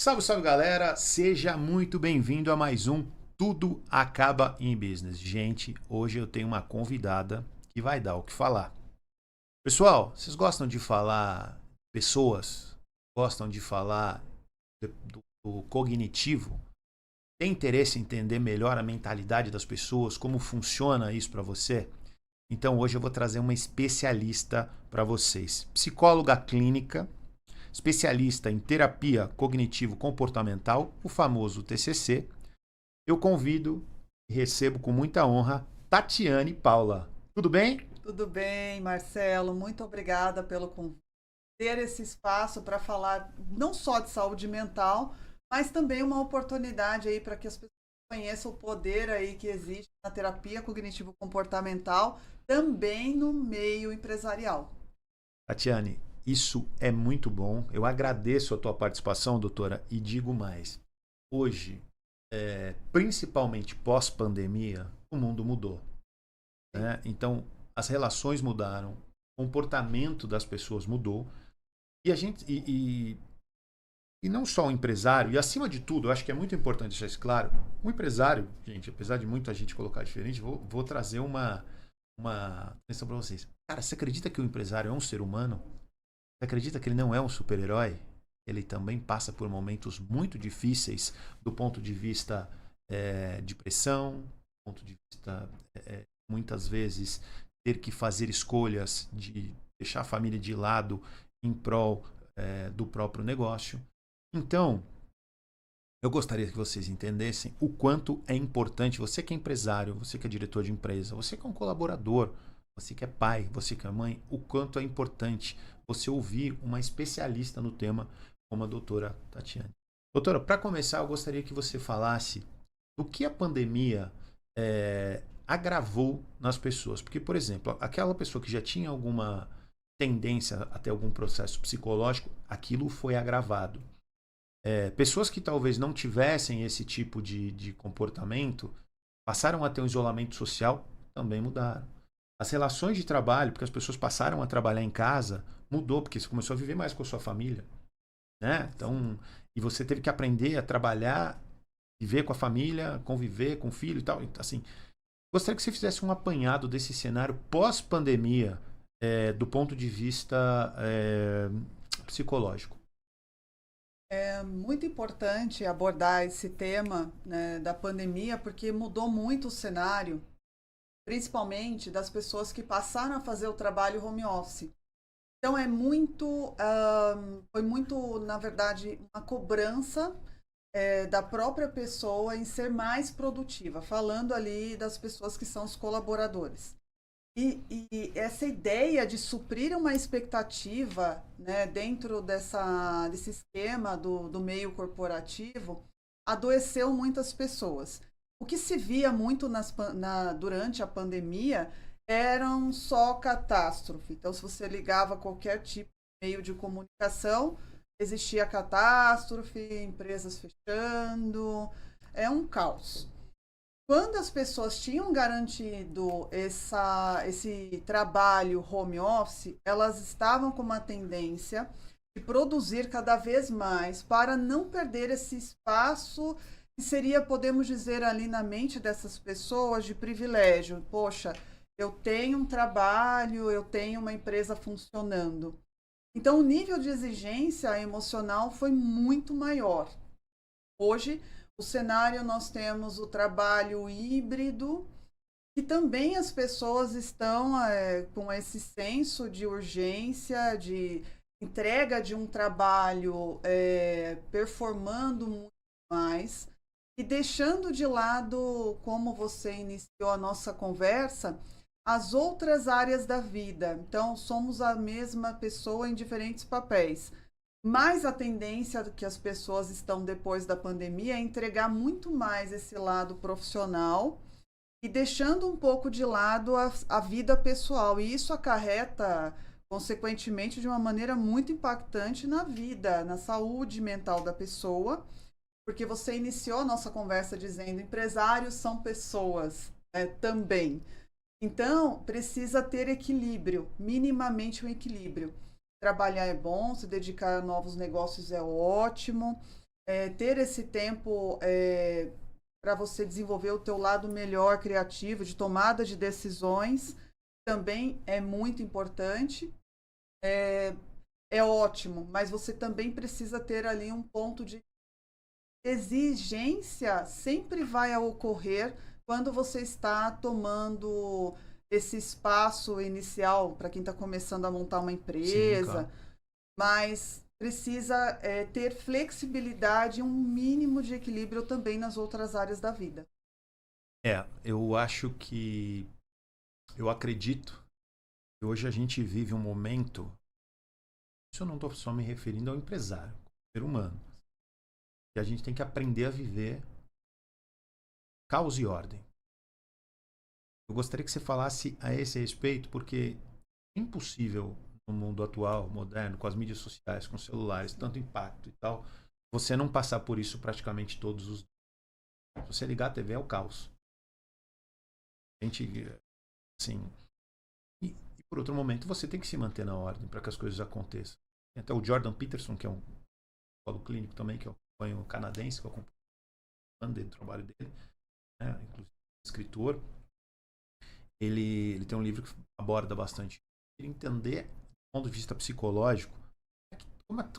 Salve, salve galera, seja muito bem-vindo a mais um Tudo Acaba em Business. Gente, hoje eu tenho uma convidada que vai dar o que falar. Pessoal, vocês gostam de falar pessoas? Gostam de falar do cognitivo? Tem interesse em entender melhor a mentalidade das pessoas? Como funciona isso para você? Então hoje eu vou trazer uma especialista para vocês. Psicóloga clínica, especialista em terapia cognitivo-comportamental, o famoso TCC. Eu convido e recebo com muita honra Tatiane Paula. Tudo bem? Tudo bem, Marcelo. Muito obrigada pelo ter esse espaço para falar não só de saúde mental, mas também uma oportunidade aí para que as pessoas conheçam o poder aí que existe na terapia cognitivo-comportamental, também no meio empresarial. Tatiane, isso é muito bom. Eu agradeço a tua participação, doutora, e digo mais. Hoje, principalmente pós-pandemia, o mundo mudou, Sim. né? Então, as relações mudaram, o comportamento das pessoas mudou e a gente e não só o empresário, e acima de tudo, eu acho que é muito importante deixar isso claro, o empresário, gente, apesar de muita gente colocar diferente, vou trazer uma questão para vocês. Cara, você acredita que o empresário é um ser humano? Você acredita que ele não é um super-herói? Ele também passa por momentos muito difíceis do ponto de vista de pressão, do ponto de vista, muitas vezes, ter que fazer escolhas de deixar a família de lado em prol do próprio negócio. Então, eu gostaria que vocês entendessem o quanto é importante, você que é empresário, você que é diretor de empresa, você que é um colaborador, você que é pai, você que é mãe, o quanto é importante você ouvir uma especialista no tema como a doutora Tatiane. Doutora, para começar, eu gostaria que você falasse do que a pandemia agravou nas pessoas. Porque, por exemplo, aquela pessoa que já tinha alguma tendência a ter algum processo psicológico, aquilo foi agravado. Pessoas que talvez não tivessem esse tipo de comportamento passaram a ter um isolamento social, também mudaram. As relações de trabalho, porque as pessoas passaram a trabalhar em casa, mudou, porque você começou a viver mais com a sua família, né? Então, e você teve que aprender a trabalhar, viver com a família, conviver com o filho e tal. Então, assim, gostaria que você fizesse um apanhado desse cenário pós-pandemia, do ponto de vista psicológico. É muito importante abordar esse tema, né, da pandemia, porque mudou muito o cenário, principalmente das pessoas que passaram a fazer o trabalho home office. Então foi muito, na verdade, uma cobrança da própria pessoa em ser mais produtiva, falando ali das pessoas que são os colaboradores. E essa ideia de suprir uma expectativa, né, dentro desse esquema do meio corporativo adoeceu muitas pessoas. O que se via muito durante a pandemia eram só catástrofe. Então, se você ligava a qualquer tipo de meio de comunicação, existia catástrofe, empresas fechando, é um caos. Quando as pessoas tinham garantido esse trabalho home office, elas estavam com uma tendência de produzir cada vez mais para não perder esse espaço que seria, podemos dizer, ali na mente dessas pessoas de privilégio. Poxa, eu tenho um trabalho, eu tenho uma empresa funcionando. Então, o nível de exigência emocional foi muito maior. Hoje, o cenário nós temos o trabalho híbrido, que também as pessoas estão com esse senso de urgência, de entrega de um trabalho performando muito mais e deixando de lado, como você iniciou a nossa conversa, as outras áreas da vida. Então, somos a mesma pessoa em diferentes papéis. Mas a tendência que as pessoas estão depois da pandemia é entregar muito mais esse lado profissional e deixando um pouco de lado a vida pessoal. E isso acarreta, consequentemente, de uma maneira muito impactante na vida, na saúde mental da pessoa, porque você iniciou a nossa conversa dizendo empresários são pessoas, também. Então, precisa ter equilíbrio, minimamente um equilíbrio. Trabalhar é bom, se dedicar a novos negócios é ótimo, ter esse tempo para você desenvolver o teu lado melhor criativo, de tomada de decisões, também é muito importante. É ótimo, mas você também precisa ter ali um ponto de exigência, sempre vai ocorrer quando você está tomando esse espaço inicial para quem está começando a montar uma Sim, empresa, claro. mas precisa ter flexibilidade e um mínimo de equilíbrio também nas outras áreas da vida. Eu acho que. Eu acredito que hoje a gente vive um momento. Isso eu não estou só me referindo ao empresário, ao ser humano. Que a gente tem que aprender a viver caos e ordem. Eu gostaria que você falasse a esse respeito, porque é impossível no mundo atual, moderno, com as mídias sociais, com os celulares, tanto impacto e tal, você não passar por isso praticamente todos os dias. Se você ligar a TV é o caos. A gente, assim, e por outro momento você tem que se manter na ordem para que as coisas aconteçam. Tem até o Jordan Peterson, que é um psicólogo clínico também, que eu acompanho, canadense, que eu acompanho o trabalho dele, né? Inclusive escritor. Ele tem um livro que aborda bastante. Entender, do ponto de vista psicológico,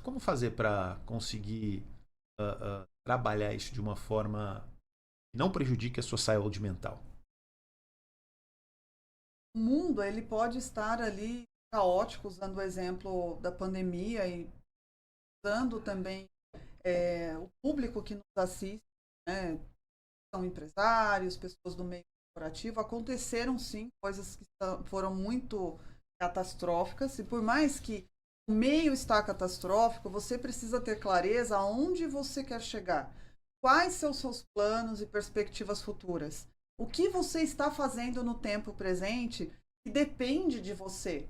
como fazer para conseguir trabalhar isso de uma forma que não prejudique a sua saúde mental. O mundo, ele pode estar ali caótico, usando o exemplo da pandemia e usando também o público que nos assiste, né? São empresários, pessoas do meio corporativo. Aconteceram sim coisas que foram muito catastróficas, e por mais que o meio está catastrófico, você precisa ter clareza aonde você quer chegar. Quais são os seus planos e perspectivas futuras? O que você está fazendo no tempo presente que depende de você?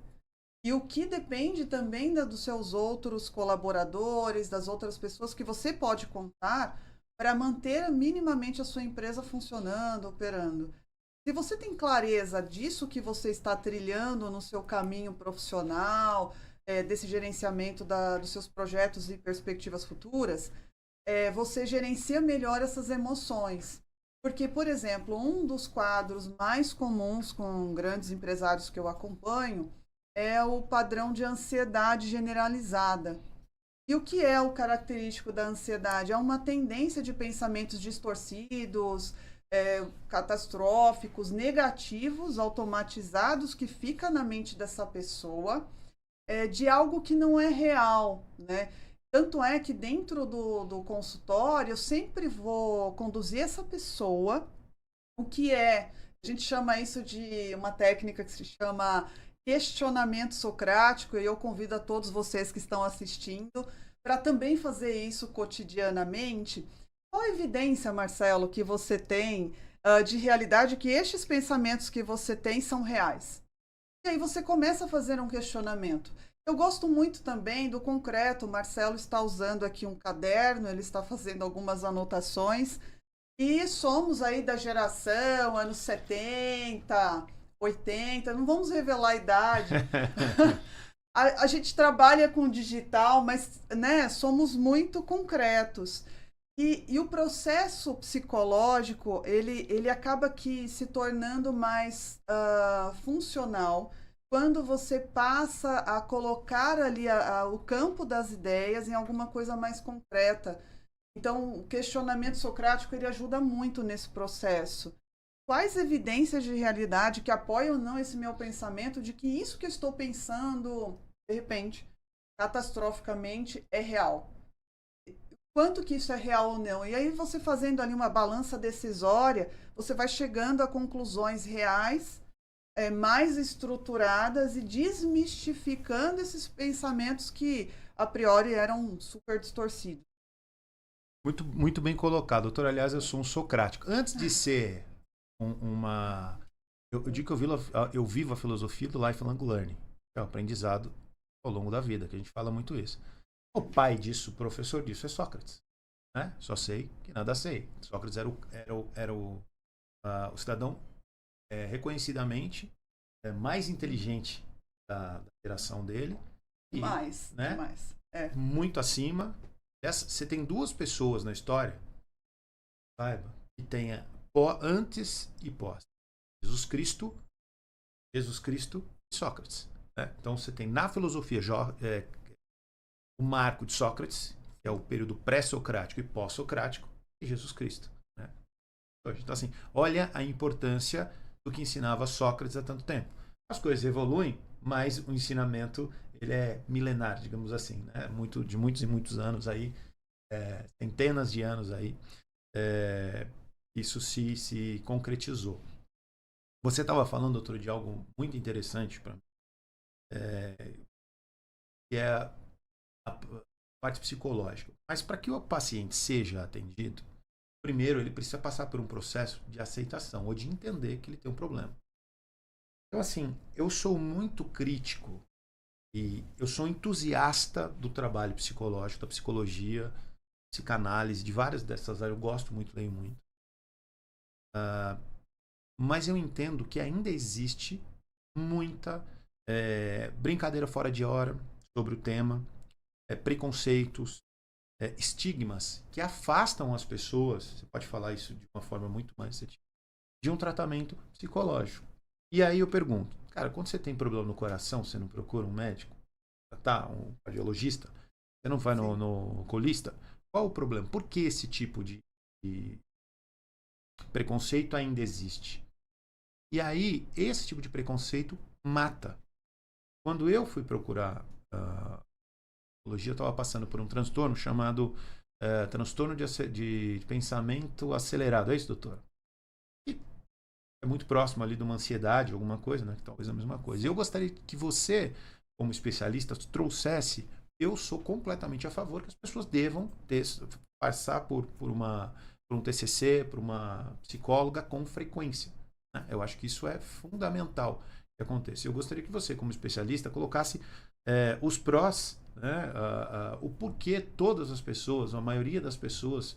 E o que depende também dos seus outros colaboradores, das outras pessoas que você pode contar para manter minimamente a sua empresa funcionando, operando. Se você tem clareza disso que você está trilhando no seu caminho profissional, desse gerenciamento dos seus projetos e perspectivas futuras, você gerencia melhor essas emoções. Porque, por exemplo, um dos quadros mais comuns com grandes empresários que eu acompanho é o padrão de ansiedade generalizada. E o que é o característico da ansiedade? É uma tendência de pensamentos distorcidos, catastróficos, negativos, automatizados, que fica na mente dessa pessoa, de algo que não é real, né? Tanto é que dentro do consultório eu sempre vou conduzir essa pessoa, a gente chama isso de uma técnica que se chama questionamento socrático, e eu convido a todos vocês que estão assistindo para também fazer isso cotidianamente. Qual a evidência, Marcelo, que você tem de realidade que estes pensamentos que você tem são reais? E aí você começa a fazer um questionamento. Eu gosto muito também do concreto. O Marcelo está usando aqui um caderno, ele está fazendo algumas anotações. E somos aí da geração anos 70, 80, não vamos revelar a idade. A gente trabalha com digital, mas né, somos muito concretos. E o processo psicológico, ele acaba que se tornando mais funcional quando você passa a colocar ali o campo das ideias em alguma coisa mais concreta. Então, o questionamento socrático ele ajuda muito nesse processo. Quais evidências de realidade que apoiam ou não esse meu pensamento de que isso que eu estou pensando, de repente, catastroficamente, é real? Quanto que isso é real ou não? E aí você fazendo ali uma balança decisória, você vai chegando a conclusões reais, mais estruturadas e desmistificando esses pensamentos que a priori eram super distorcidos. Muito, muito bem colocado, doutor. Aliás, eu sou um socrático. Antes de ser uma. Eu digo que eu vivo a filosofia do lifelong learning, que é o aprendizado ao longo da vida, que a gente fala muito isso. O pai disso, o professor disso é Sócrates. Né? Só sei que nada sei. Sócrates era o cidadão reconhecidamente mais inteligente da geração dele. E, Mais, né? demais. Muito acima, Você tem duas pessoas na história, saiba, que tenha antes e pós. Jesus Cristo e Sócrates. Né? Então você tem na filosofia o marco de Sócrates, que é o período pré-socrático e pós-socrático, e Jesus Cristo. Né? Então, assim, olha a importância do que ensinava Sócrates há tanto tempo. As coisas evoluem, mas o ensinamento ele é milenar, digamos assim, né? De muitos e muitos anos aí, centenas de anos aí, isso se concretizou. Você estava falando outro dia algo muito interessante para mim, que é a parte psicológica. Mas para que o paciente seja atendido, primeiro ele precisa passar por um processo de aceitação ou de entender que ele tem um problema. Então, assim, eu sou muito crítico e eu sou entusiasta do trabalho psicológico, da psicologia, psicanálise, de várias dessas áreas. Eu gosto muito, leio muito. Mas eu entendo que ainda existe muita brincadeira fora de hora sobre o tema, preconceitos, estigmas que afastam as pessoas, você pode falar isso de uma forma muito mais assertiva, de um tratamento psicológico. E aí eu pergunto, cara, quando você tem problema no coração, você não procura um médico? Tá, um cardiologista? Você não vai no oculista? Qual o problema? Por que esse tipo de preconceito ainda existe? E aí, esse tipo de preconceito mata. Quando eu fui procurar psicologia, eu estava passando por um transtorno chamado transtorno de pensamento acelerado. É isso, doutor? E é muito próximo ali de uma ansiedade, alguma coisa, né? Talvez a mesma coisa. E eu gostaria que você, como especialista, trouxesse. Eu sou completamente a favor que as pessoas devam passar por um TCC, por uma psicóloga com frequência. Né? Eu acho que isso é fundamental que aconteça. Eu gostaria que você, como especialista, colocasse os prós, né? O porquê todas as pessoas, a maioria das pessoas,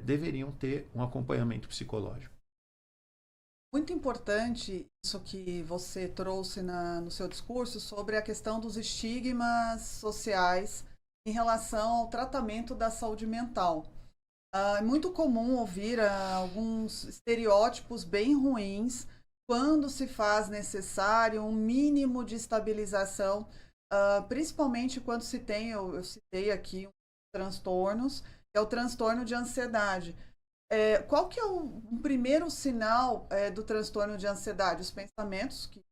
deveriam ter um acompanhamento psicológico. Muito importante isso que você trouxe no seu discurso sobre a questão dos estigmas sociais em relação ao tratamento da saúde mental. É muito comum ouvir alguns estereótipos bem ruins quando se faz necessário um mínimo de estabilização, principalmente quando se tem, eu citei aqui, transtornos, que é o transtorno de ansiedade. Qual que é um primeiro sinal do transtorno de ansiedade? Os pensamentos que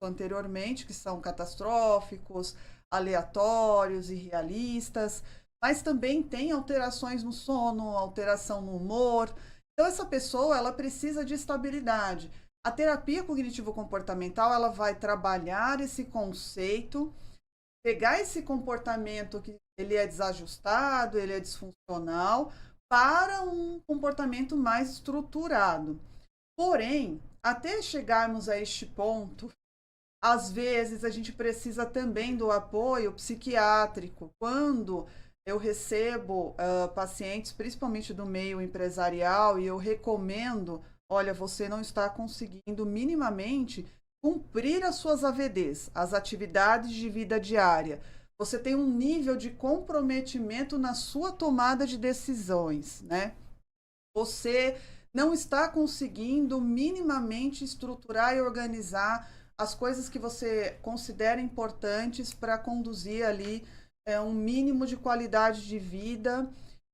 anteriormente, que são catastróficos, aleatórios, irrealistas, mas também tem alterações no sono, alteração no humor. Então, essa pessoa, ela precisa de estabilidade. A terapia cognitivo-comportamental, ela vai trabalhar esse conceito, pegar esse comportamento que ele é desajustado, ele é disfuncional, para um comportamento mais estruturado. Porém, até chegarmos a este ponto, às vezes a gente precisa também do apoio psiquiátrico. Quando eu recebo pacientes, principalmente do meio empresarial, e eu recomendo, olha, você não está conseguindo minimamente cumprir as suas AVDs, as atividades de vida diária. Você tem um nível de comprometimento na sua tomada de decisões, né? Você não está conseguindo minimamente estruturar e organizar as coisas que você considera importantes para conduzir ali um mínimo de qualidade de vida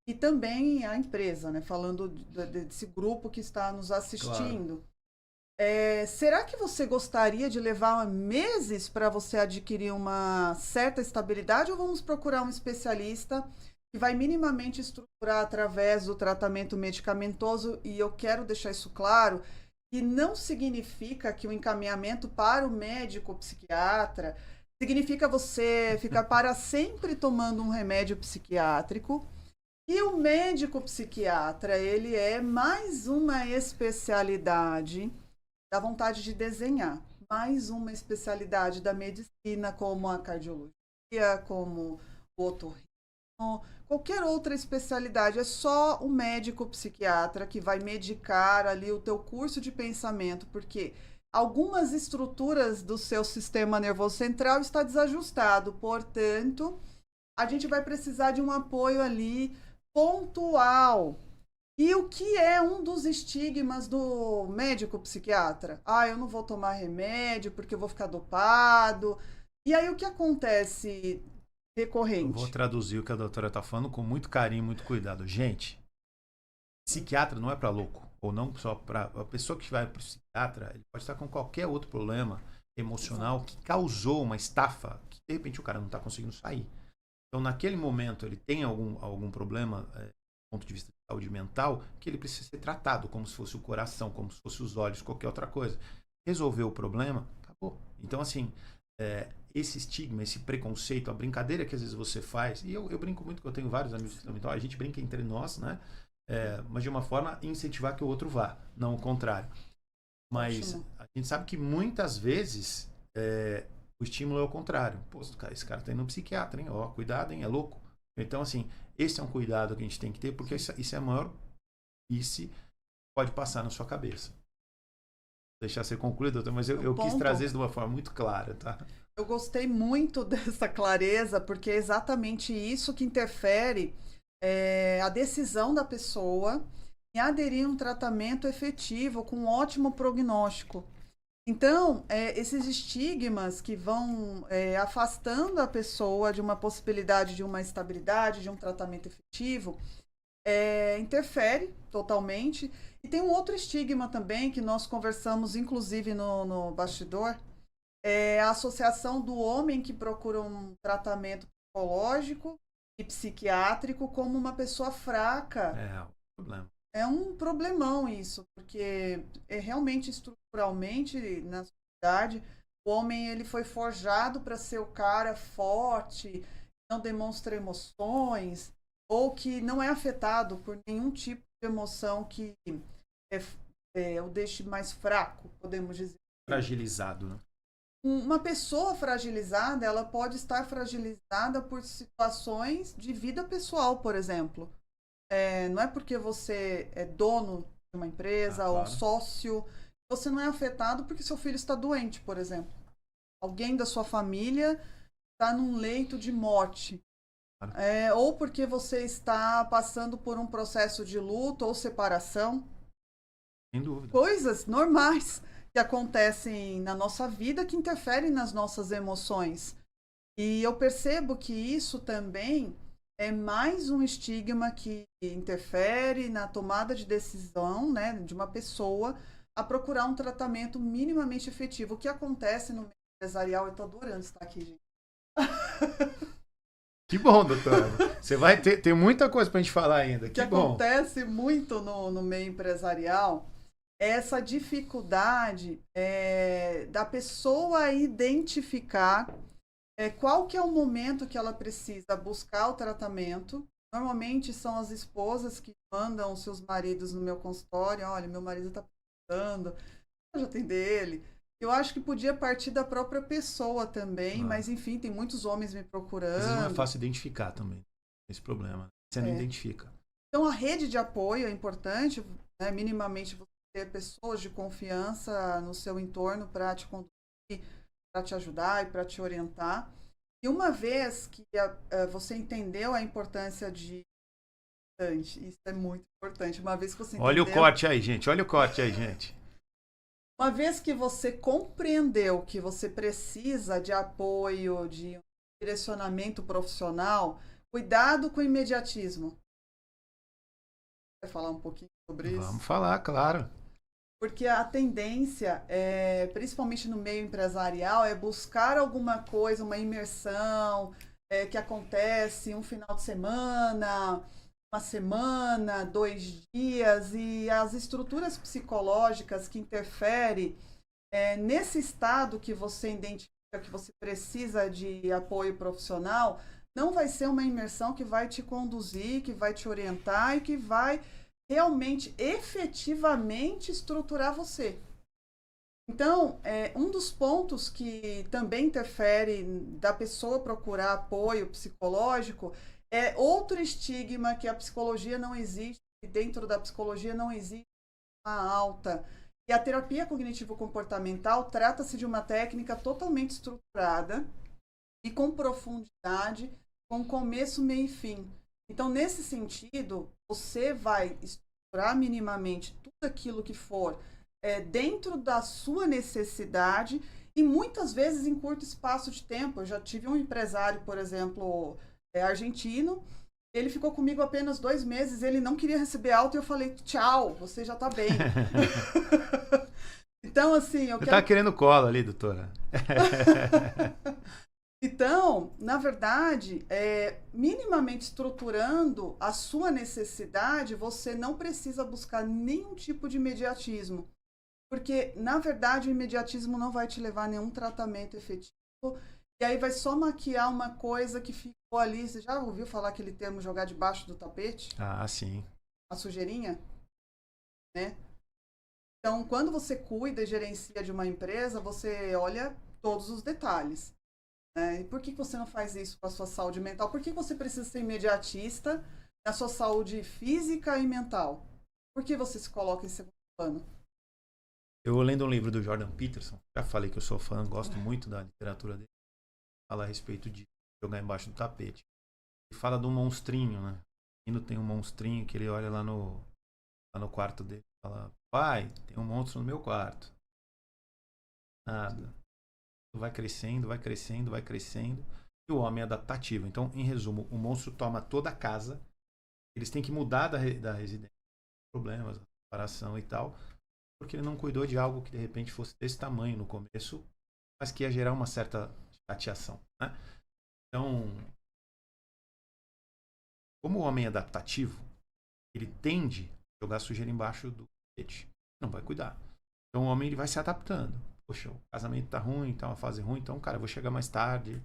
e também a empresa, né? Falando desse grupo que está nos assistindo. Claro. Será que você gostaria de levar meses para você adquirir uma certa estabilidade ou vamos procurar um especialista que vai minimamente estruturar através do tratamento medicamentoso? E eu quero deixar isso claro, que não significa que o encaminhamento para o médico psiquiatra significa você ficar para sempre tomando um remédio psiquiátrico. E o médico psiquiatra, ele é mais uma especialidade da vontade de desenhar, mais uma especialidade da medicina, como a cardiologia, como o otorrino, qualquer outra especialidade. É só o médico psiquiatra que vai medicar ali o teu curso de pensamento, porque algumas estruturas do seu sistema nervoso central está desajustado, portanto, a gente vai precisar de um apoio ali pontual. E o que é um dos estigmas do médico psiquiatra? Ah, eu não vou tomar remédio porque eu vou ficar dopado. E aí o que acontece Eu vou recorrente? traduzir o que a doutora está falando com muito carinho, muito cuidado. Gente, psiquiatra não é para louco, ou não só para a pessoa que vai para o psiquiatra, ele pode estar com qualquer outro problema emocional Exato. que causou uma estafa, que de repente o cara não está conseguindo sair. Então, naquele momento, ele tem algum problema, do ponto de vista de saúde mental, que ele precisa ser tratado, como se fosse o coração, como se fosse os olhos, qualquer outra coisa. Resolveu o problema, acabou. Então, assim, esse estigma, esse preconceito, a brincadeira que às vezes você faz, e eu brinco muito, que eu tenho vários amigos que também, então a gente brinca entre nós, né? Mas de uma forma incentivar que o outro vá, não o contrário. Mas Ótimo. a gente sabe que muitas vezes o estímulo é o contrário. Pô, esse cara tá indo no psiquiatra, hein? Ó, cuidado, hein? É louco. Então, assim, esse é um cuidado que a gente tem que ter, porque isso é a maior isso pode passar na sua cabeça. Vou deixar ser concluído, doutor, mas O eu quis trazer ponto, isso de uma forma muito clara, tá? eu gostei muito dessa clareza, porque é exatamente isso que interfere a decisão da pessoa em aderir a um tratamento efetivo com um ótimo prognóstico. Então, esses estigmas que vão afastando a pessoa de uma possibilidade de uma estabilidade, de um tratamento efetivo, interfere totalmente. E tem um outro estigma também que nós conversamos, inclusive no bastidor, é a associação do homem que procura um tratamento psicológico e psiquiátrico como uma pessoa fraca. É, o problema. É um problemão isso, porque realmente estruturalmente na sociedade o homem ele foi forjado para ser o cara forte, não demonstra emoções ou que não é afetado por nenhum tipo de emoção que é, o deixe mais fraco, podemos dizer assim. Fragilizado, né? Uma pessoa fragilizada, ela pode estar fragilizada por situações de vida pessoal, por exemplo. Não é porque você é dono de uma Ah, empresa ou claro. sócio, você não é afetado porque seu filho está doente, por exemplo. Alguém da sua família está num leito de morte. Claro. Ou porque você está passando por um processo de luto ou separação. Sem dúvida. Coisas normais que acontecem na nossa vida que interferem nas nossas emoções. E eu percebo que isso também é mais um estigma que interfere na tomada de decisão, né, de uma pessoa a procurar um tratamento minimamente efetivo. O que acontece no meio empresarial, eu estou adorando estar aqui, gente. Que bom, doutora. Você vai ter muita coisa pra gente falar ainda. O que Que bom. acontece muito no meio empresarial é essa dificuldade da pessoa identificar qual que é o momento que ela precisa buscar o tratamento. Normalmente são as esposas que mandam os seus maridos no meu consultório. Olha, meu marido está precisando, eu já atender ele. Eu acho que podia partir da própria pessoa também, Claro. mas enfim, tem muitos homens me Às vezes não é procurando. fácil identificar também esse problema. Você não É. identifica. Então a rede de apoio é importante, né? Minimamente você ter pessoas de confiança no seu entorno para te conduzir, para te ajudar e para te orientar. E uma vez que você entendeu a importância de. Isso é muito importante. Uma vez que você Olha o entendeu. corte aí, gente. Olha o corte aí, gente. Uma vez que você compreendeu que você precisa de apoio, de um direcionamento profissional, cuidado com o imediatismo. Quer falar um pouquinho sobre isso? Vamos falar, claro. Porque a tendência, principalmente no meio empresarial, é buscar alguma coisa, uma imersão que acontece um final de semana, uma semana, 2 dias, e as estruturas psicológicas que interferem nesse estado que você identifica que você precisa de apoio profissional, não vai ser uma imersão que vai te conduzir, que vai te orientar e que vai realmente, efetivamente estruturar você. Então, um dos pontos que também interfere da pessoa procurar apoio psicológico é outro estigma que a psicologia não existe, e dentro da psicologia não existe uma alta. E a terapia cognitivo-comportamental trata-se de uma técnica totalmente estruturada e com profundidade, com começo, meio e fim. Então, nesse sentido, você vai estruturar minimamente tudo aquilo que for dentro da sua necessidade e muitas vezes em curto espaço de tempo. Eu já tive um empresário, por exemplo, argentino. Ele ficou comigo apenas 2 meses, ele não queria receber alta e eu falei, tchau, você já tá bem. Então, assim, eu Você quero... tá querendo colo ali, doutora. Então, na verdade, minimamente estruturando a sua necessidade, você não precisa buscar nenhum tipo de imediatismo. Porque, na verdade, o imediatismo não vai te levar a nenhum tratamento efetivo. E aí vai só maquiar uma coisa que ficou ali. Você já ouviu falar aquele termo jogar debaixo do tapete? Ah, sim. A sujeirinha? Né? Então, quando você cuida e gerencia de uma empresa, você olha todos os detalhes. E por que você não faz isso com a sua saúde mental? Por que você precisa ser imediatista na sua saúde física e mental? Por que você se coloca em segundo plano? Eu lendo um livro do Jordan Peterson, já falei que eu sou fã, gosto muito da literatura dele, fala a respeito de jogar embaixo do tapete. Ele fala do monstrinho, né? E tem um monstrinho que ele olha lá no quarto dele e fala, pai, tem um monstro no meu quarto. Nada. Vai crescendo, vai crescendo, vai crescendo. E o homem é adaptativo. Então, em resumo, o monstro toma toda a casa. Eles têm que mudar da residência. Problemas, separação e tal. Porque ele não cuidou de algo que de repente fosse desse tamanho no começo, mas que ia gerar uma certa chateação, né? Então, como o homem é adaptativo, ele tende a jogar sujeira embaixo do tapete. Não vai cuidar. Então o homem ele vai se adaptando. Poxa, o casamento tá ruim, tá uma fase ruim, então, cara, eu vou chegar mais tarde.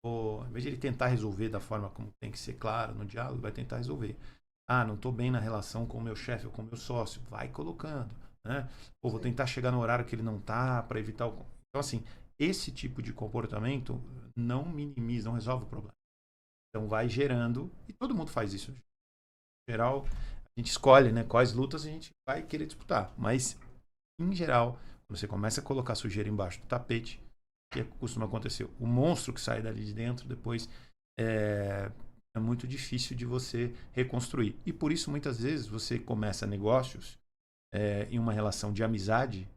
Em vez de ele tentar resolver da forma como tem que ser claro no diálogo, vai tentar resolver. Ah, não tô bem na relação com o meu chefe ou com o meu sócio. Vai colocando, né? Ou vou tentar chegar no horário que ele não tá para evitar o... Então, assim, esse tipo de comportamento não minimiza, não resolve o problema. Então vai gerando, e todo mundo faz isso. Em geral, a gente escolhe, né, quais lutas a gente vai querer disputar. Mas, em geral, quando você começa a colocar sujeira embaixo do tapete, o que costuma acontecer? O monstro que sai dali de dentro, depois é muito difícil de você reconstruir. E por isso, muitas vezes, você começa negócios em uma relação de amizade,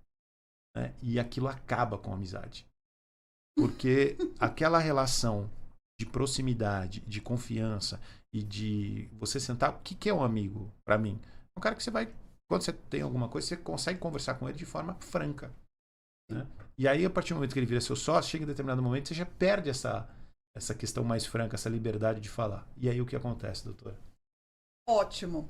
né, e aquilo acaba com a amizade. Porque aquela relação de proximidade, de confiança e de você sentar... O que é um amigo para mim? É um cara que você vai... Quando você tem alguma coisa, você consegue conversar com ele de forma franca. Né? E aí, a partir do momento que ele vira seu sócio, chega em determinado momento, você já perde essa questão mais franca, essa liberdade de falar. E aí, o que acontece, doutora? Ótimo.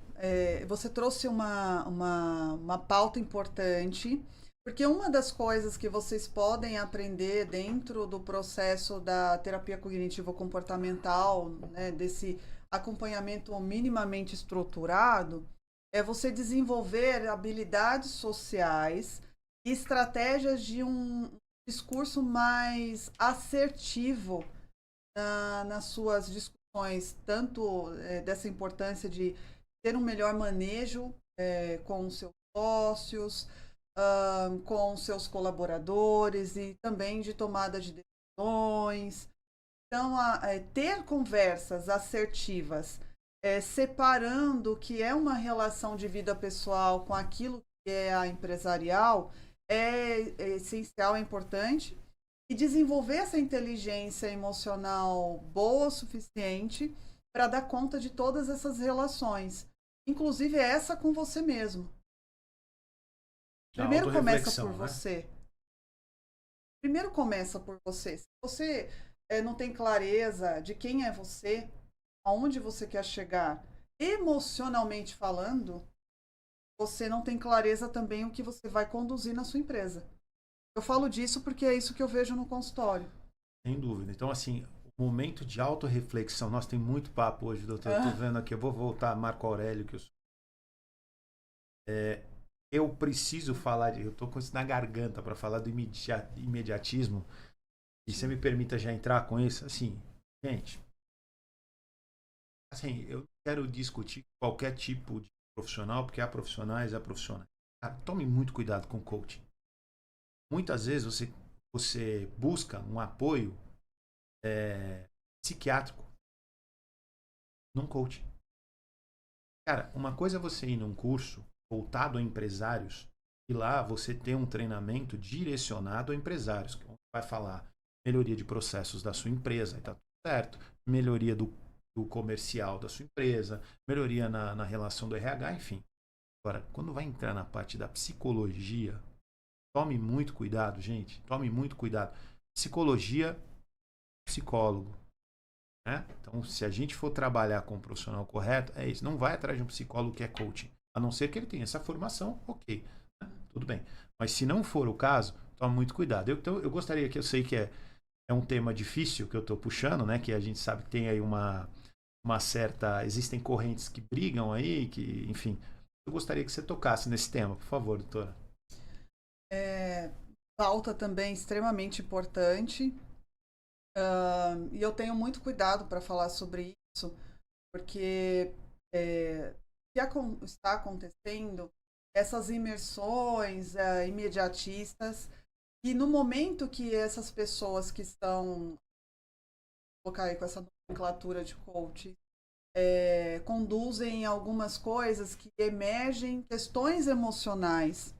Você trouxe uma pauta importante, porque uma das coisas que vocês podem aprender dentro do processo da terapia cognitivo-comportamental, né, desse acompanhamento minimamente estruturado, é você desenvolver habilidades sociais e estratégias de um discurso mais assertivo nas suas discussões, tanto dessa importância de ter um melhor manejo com os seus sócios, com os seus colaboradores e também de tomada de decisões. Então, ter conversas assertivas, separando o que é uma relação de vida pessoal com aquilo que é a empresarial, é essencial, é importante. E desenvolver essa inteligência emocional boa o suficiente para dar conta de todas essas relações, inclusive essa com você mesmo. Primeiro começa por você. Primeiro começa por você. Se você não tem clareza de quem é você, aonde você quer chegar, emocionalmente falando, você não tem clareza também o que você vai conduzir na sua empresa. Eu falo disso porque é isso que eu vejo no consultório. Sem dúvida. Então, assim, o momento de autorreflexão, nós tem muito papo hoje, doutor. Eu tô vendo aqui, eu vou voltar a Marco Aurélio, que eu preciso falar, eu tô com isso na garganta para falar do imediatismo. E você me permita já entrar com isso? Assim, gente, assim, eu não quero discutir qualquer tipo de profissional, porque há profissionais, há profissionais. Tome muito cuidado com o coaching. Muitas vezes você busca um apoio psiquiátrico. num coaching. Cara, uma coisa é você ir num curso voltado a empresários e lá você ter um treinamento direcionado a empresários, que vai falar melhoria de processos da sua empresa, e tá tudo certo, melhoria do comercial da sua empresa, melhoria na relação do RH, enfim. Agora, quando vai entrar na parte da psicologia, tome muito cuidado, gente, tome muito cuidado. Psicologia, psicólogo. Né? Então, se a gente for trabalhar com o profissional correto, é isso. Não vai atrás de um psicólogo que é coaching. A não ser que ele tenha essa formação, ok. Né? Tudo bem. Mas se não for o caso, tome muito cuidado. Então, eu gostaria que, eu sei que é um tema difícil que eu estou puxando, né? Que a gente sabe que tem aí uma certa... Existem correntes que brigam aí, que, enfim. Eu gostaria que você tocasse nesse tema, por favor, doutora. Pauta também extremamente importante. E eu tenho muito cuidado para falar sobre isso, porque o que está acontecendo, essas imersões imediatistas, e no momento que essas pessoas que estão, vou colocar aí com essa nomenclatura de coach, conduzem algumas coisas que emergem questões emocionais.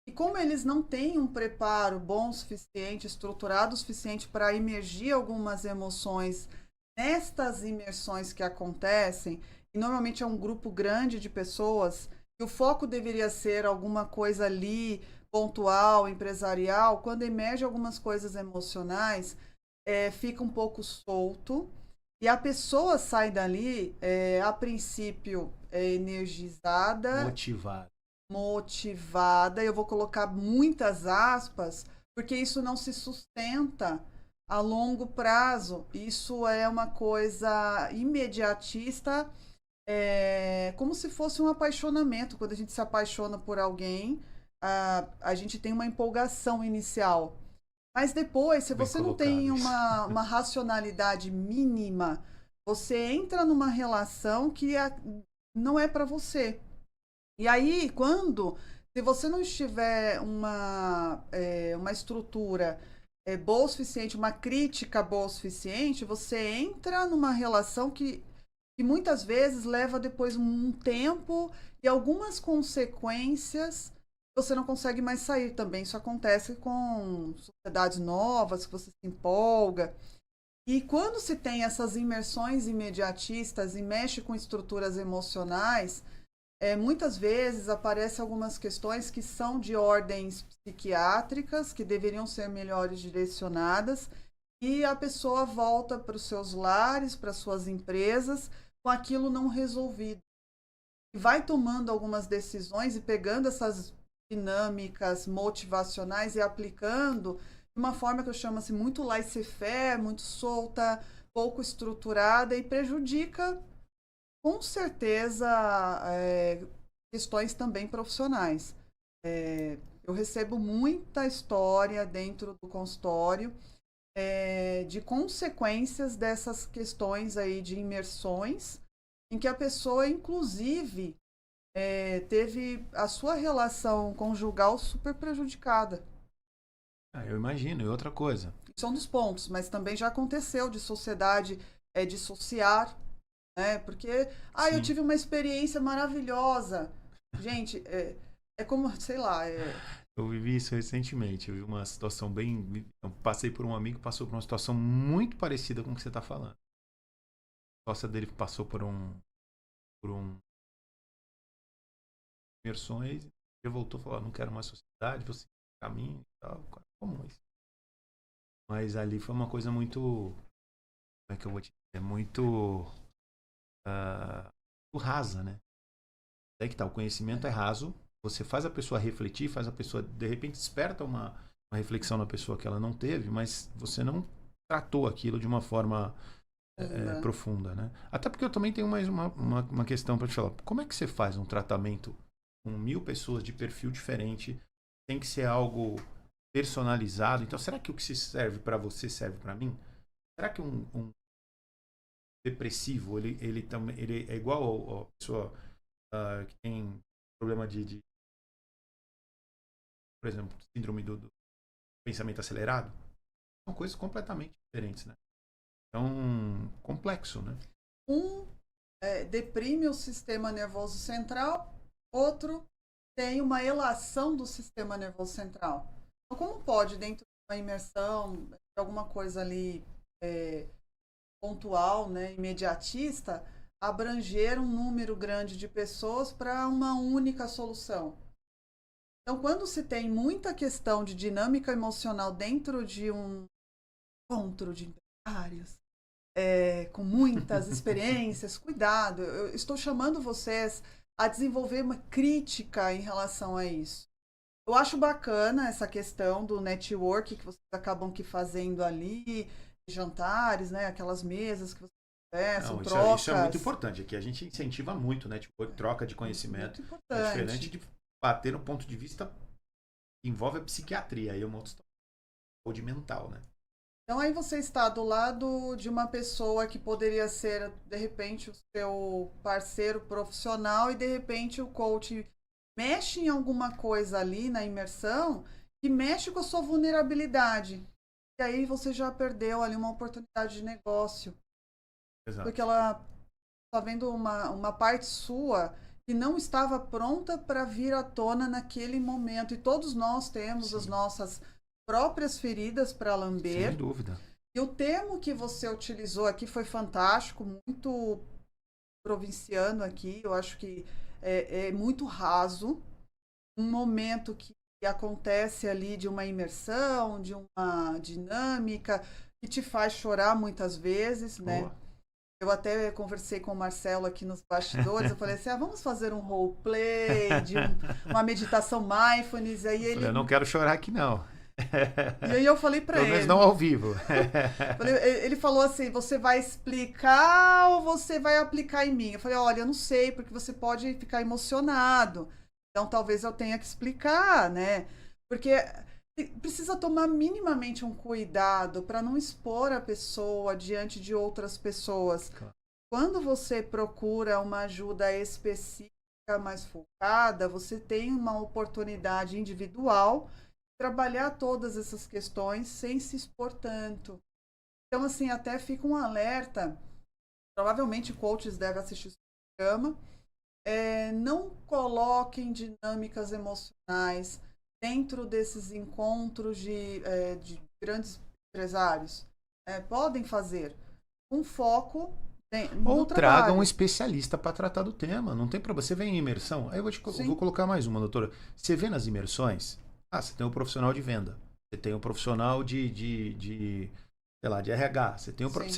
E como eles não têm um preparo bom o suficiente, estruturado o suficiente para imergir algumas emoções nestas imersões que acontecem, e normalmente é um grupo grande de pessoas, e o foco deveria ser alguma coisa ali, pontual, empresarial, quando emerge algumas coisas emocionais, fica um pouco solto, e a pessoa sai dali, a princípio, energizada, motivada, eu vou colocar muitas aspas, porque isso não se sustenta a longo prazo. Isso é uma coisa imediatista, como se fosse um apaixonamento. Quando a gente se apaixona por alguém, a gente tem uma empolgação inicial. Mas depois, se você não tem uma racionalidade mínima, você entra numa relação que não é para você. E aí, se você não tiver uma estrutura boa o suficiente, uma crítica boa o suficiente, você entra numa relação que muitas vezes leva depois um tempo e algumas consequências você não consegue mais sair também. Isso acontece com sociedades novas, que você se empolga. E quando se tem essas imersões imediatistas e mexe com estruturas emocionais, muitas vezes aparecem algumas questões que são de ordens psiquiátricas, que deveriam ser melhores direcionadas, e a pessoa volta para os seus lares, para suas empresas, com aquilo não resolvido. E vai tomando algumas decisões e pegando essas dinâmicas motivacionais e aplicando de uma forma que eu chamo assim, muito laissez-faire, muito solta, pouco estruturada e prejudica com certeza, questões também profissionais. Eu recebo muita história dentro do consultório de consequências dessas questões aí de imersões, em que a pessoa, inclusive, teve a sua relação conjugal super prejudicada. Eu imagino. E outra coisa. Isso é um dos pontos, mas também já aconteceu de sociedade dissociar, né? Porque, eu tive uma experiência maravilhosa. Gente, é como, sei lá. Eu vivi isso recentemente. Eu vi uma situação bem. Eu passei por um amigo que passou por uma situação muito parecida com o que você está falando. A sócia dele passou por imersões, ele voltou e falou: não quero mais sociedade, você caminho e tal. Como isso? Mas ali foi uma coisa muito. Como é que eu vou te dizer? Muito rasa, né? Aí que tá, o conhecimento é raso, você faz a pessoa refletir, faz a pessoa, de repente, desperta uma reflexão na pessoa que ela não teve, mas você não tratou aquilo de uma forma profunda, né? Até porque eu também tenho mais uma questão para te falar. Como é que você faz um tratamento com 1000 pessoas de perfil diferente? Tem que ser algo personalizado. Então, será que o que se serve para você serve para mim? Será que um depressivo, ele é igual a pessoa que tem problema por exemplo, síndrome do pensamento acelerado? São coisas completamente diferentes, né? Então, complexo, né? Um deprime o sistema nervoso central, outro tem uma elação do sistema nervoso central. Então, como pode, dentro de uma imersão, de alguma coisa ali pontual, né, imediatista, abranger um número grande de pessoas para uma única solução? Então, quando se tem muita questão de dinâmica emocional dentro de um encontro de empresários, com muitas experiências, cuidado, eu estou chamando vocês a desenvolver uma crítica em relação a isso. Eu acho bacana essa questão do network que vocês acabam que fazendo ali, jantares, né, aquelas mesas que vocês conversam, trocas. Isso é muito importante. Aqui a gente incentiva muito, né? Tipo, troca de conhecimento. Muito importante. É diferente de bater no ponto de vista que envolve a psiquiatria. Aí é uma outra história. Saúde mental, né? Então aí você está do lado de uma pessoa que poderia ser, de repente, o seu parceiro profissional e, de repente, o coach mexe em alguma coisa ali na imersão que mexe com a sua vulnerabilidade. E aí você já perdeu ali uma oportunidade de negócio. Exato. Porque ela está vendo uma parte sua que não estava pronta para vir à tona naquele momento. E todos nós temos as nossas próprias feridas para lamber. Sem dúvida. E o termo que você utilizou aqui foi fantástico, muito provinciano aqui. Eu acho que é muito raso. Um momento que acontece ali de uma imersão, de uma dinâmica, que te faz chorar muitas vezes, né? Boa. Eu até conversei com o Marcelo aqui nos bastidores, eu falei assim, vamos fazer um roleplay, de uma meditação mindfulness. Aí ele... Eu não quero chorar aqui, não. E aí eu falei para ele... Pelo menos não ao vivo. Ele falou assim, você vai explicar ou você vai aplicar em mim? Eu falei, olha, eu não sei, porque você pode ficar emocionado. Então talvez eu tenha que explicar, né? Porque precisa tomar minimamente um cuidado para não expor a pessoa diante de outras pessoas. Claro. Quando você procura uma ajuda específica, mais focada, você tem uma oportunidade individual de trabalhar todas essas questões sem se expor tanto. Então, assim, até fica um alerta. Provavelmente coaches devem assistir esse programa. Não coloquem dinâmicas emocionais dentro desses encontros de grandes empresários. Podem fazer um foco ou no traga trabalho. um especialista para tratar do tema. Não tem problema. Você vem em imersão, aí eu vou colocar mais uma, doutora. Você vê nas imersões, você tem um profissional de venda, você tem um profissional de RH, você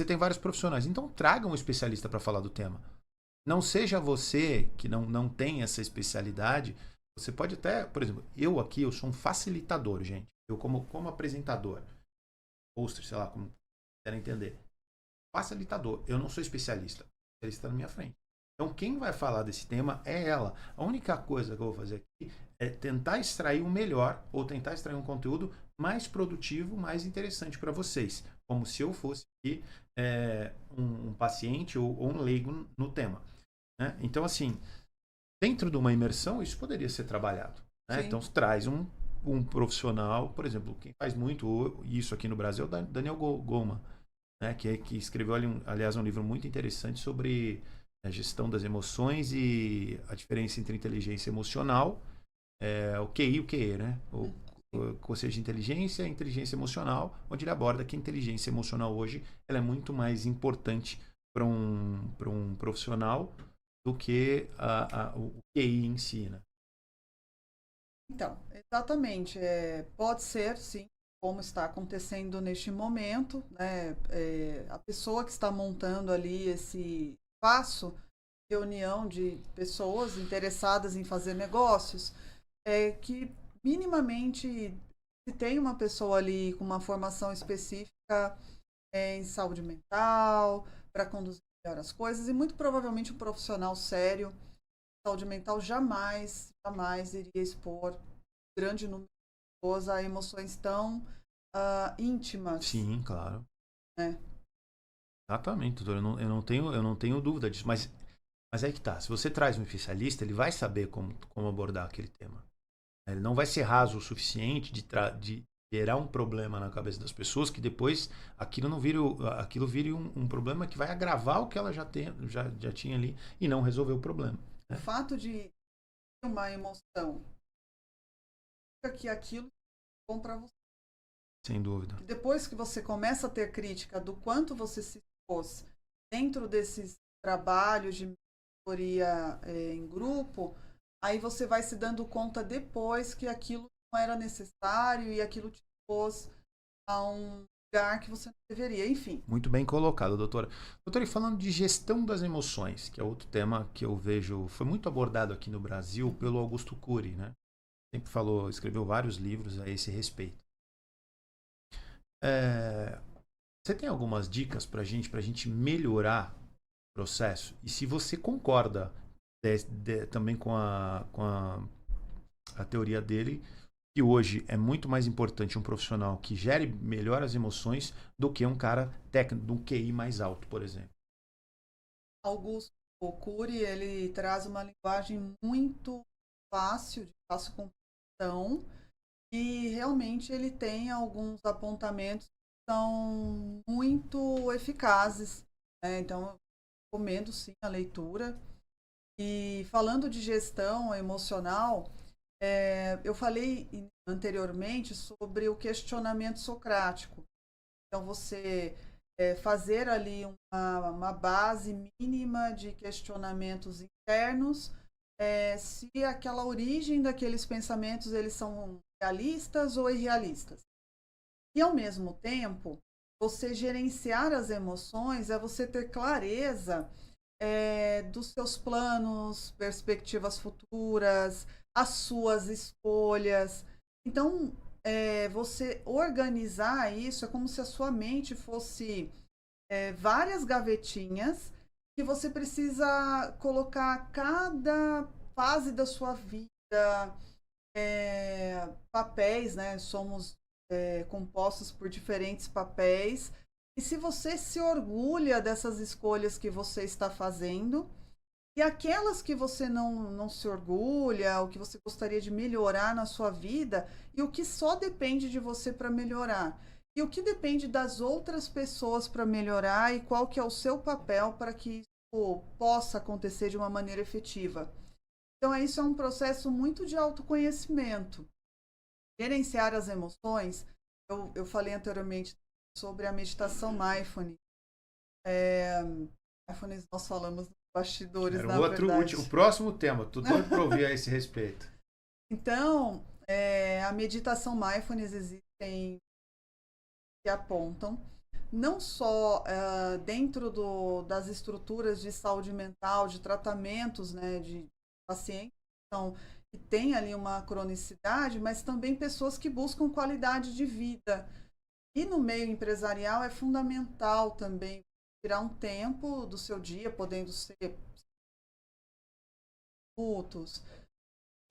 tem vários profissionais. Então traga um especialista para falar do tema. Não seja você que não tem essa especialidade. Você pode até, por exemplo, eu sou um facilitador, gente. Eu como apresentador, poster, sei lá, como querem entender. Facilitador. Eu não sou especialista. O especialista está na minha frente. Então, quem vai falar desse tema é ela. A única coisa que eu vou fazer aqui é tentar extrair o melhor ou tentar extrair um conteúdo mais produtivo, mais interessante para vocês. Como se eu fosse aqui um paciente ou um leigo no tema. Né? Então, assim, dentro de uma imersão, isso poderia ser trabalhado. Né? Então, traz um profissional, por exemplo, quem faz muito isso aqui no Brasil é o Daniel Goleman, né? que escreveu, aliás, um livro muito interessante sobre a gestão das emoções e a diferença entre inteligência emocional, o QI e o QE, né? Ou seja, inteligência e inteligência emocional, onde ele aborda que a inteligência emocional hoje ela é muito mais importante para um profissional do que o QI em si, né? Então, exatamente. Pode ser, sim, como está acontecendo neste momento, né? A pessoa que está montando ali esse espaço de união de pessoas interessadas em fazer negócios, que minimamente se tem uma pessoa ali com uma formação específica em saúde mental, para conduzir melhor as coisas, e muito provavelmente um profissional sério de saúde mental jamais iria expor grande número de pessoas a emoções tão íntimas. Sim, claro. Exatamente, doutor. Eu não tenho dúvida disso. Mas aí que tá. Se você traz um especialista, ele vai saber como abordar aquele tema. Ele não vai ser raso o suficiente de gerar um problema na cabeça das pessoas que depois aquilo não vire, aquilo vire um problema que vai agravar o que ela já tinha ali e não resolver o problema. O fato de ter uma emoção que aquilo é bom para você. Sem dúvida. Depois que você começa a ter crítica do quanto você se expôs dentro desses trabalhos de mentoria em grupo, aí você vai se dando conta depois que aquilo não era necessário e aquilo te expôs a um lugar que você não deveria, enfim. Muito bem colocado, doutora. Doutora, e falando de gestão das emoções, que é outro tema que eu vejo, foi muito abordado aqui no Brasil pelo Augusto Cury, né? Sempre falou, escreveu vários livros a esse respeito. Você tem algumas dicas para a gente melhorar o processo? E se você concorda também com a teoria dele, que hoje é muito mais importante um profissional que gere melhor as emoções do que um cara técnico, de um QI mais alto, por exemplo. Augusto Cury, ele traz uma linguagem muito fácil, de fácil compreensão, e realmente ele tem alguns apontamentos que são muito eficazes, né? Então, eu recomendo sim a leitura. E falando de gestão emocional, eu falei anteriormente sobre o questionamento socrático. Então, você fazer ali uma base mínima de questionamentos internos, se aquela origem daqueles pensamentos eles são realistas ou irrealistas. E, ao mesmo tempo, você gerenciar as emoções é você ter clareza dos seus planos, perspectivas futuras, as suas escolhas. Então, você organizar isso é como se a sua mente fosse várias gavetinhas que você precisa colocar cada fase da sua vida, papéis, né? Somos compostos por diferentes papéis. E se você se orgulha dessas escolhas que você está fazendo, e aquelas que você não se orgulha, o que você gostaria de melhorar na sua vida, e o que só depende de você para melhorar, e o que depende das outras pessoas para melhorar, e qual que é o seu papel para que isso possa acontecer de uma maneira efetiva. Então, isso é um processo muito de autoconhecimento. Gerenciar as emoções, eu falei anteriormente sobre a meditação mindfulness. Mindfulness nós falamos nos bastidores, Era na verdade. o próximo tema, tudo para ouvir a esse respeito. Então, a meditação mindfulness existem que apontam não só dentro das estruturas de saúde mental, de tratamentos, né, de pacientes que tem ali uma cronicidade, mas também pessoas que buscam qualidade de vida. E no meio empresarial é fundamental também tirar um tempo do seu dia, podendo ser minutos,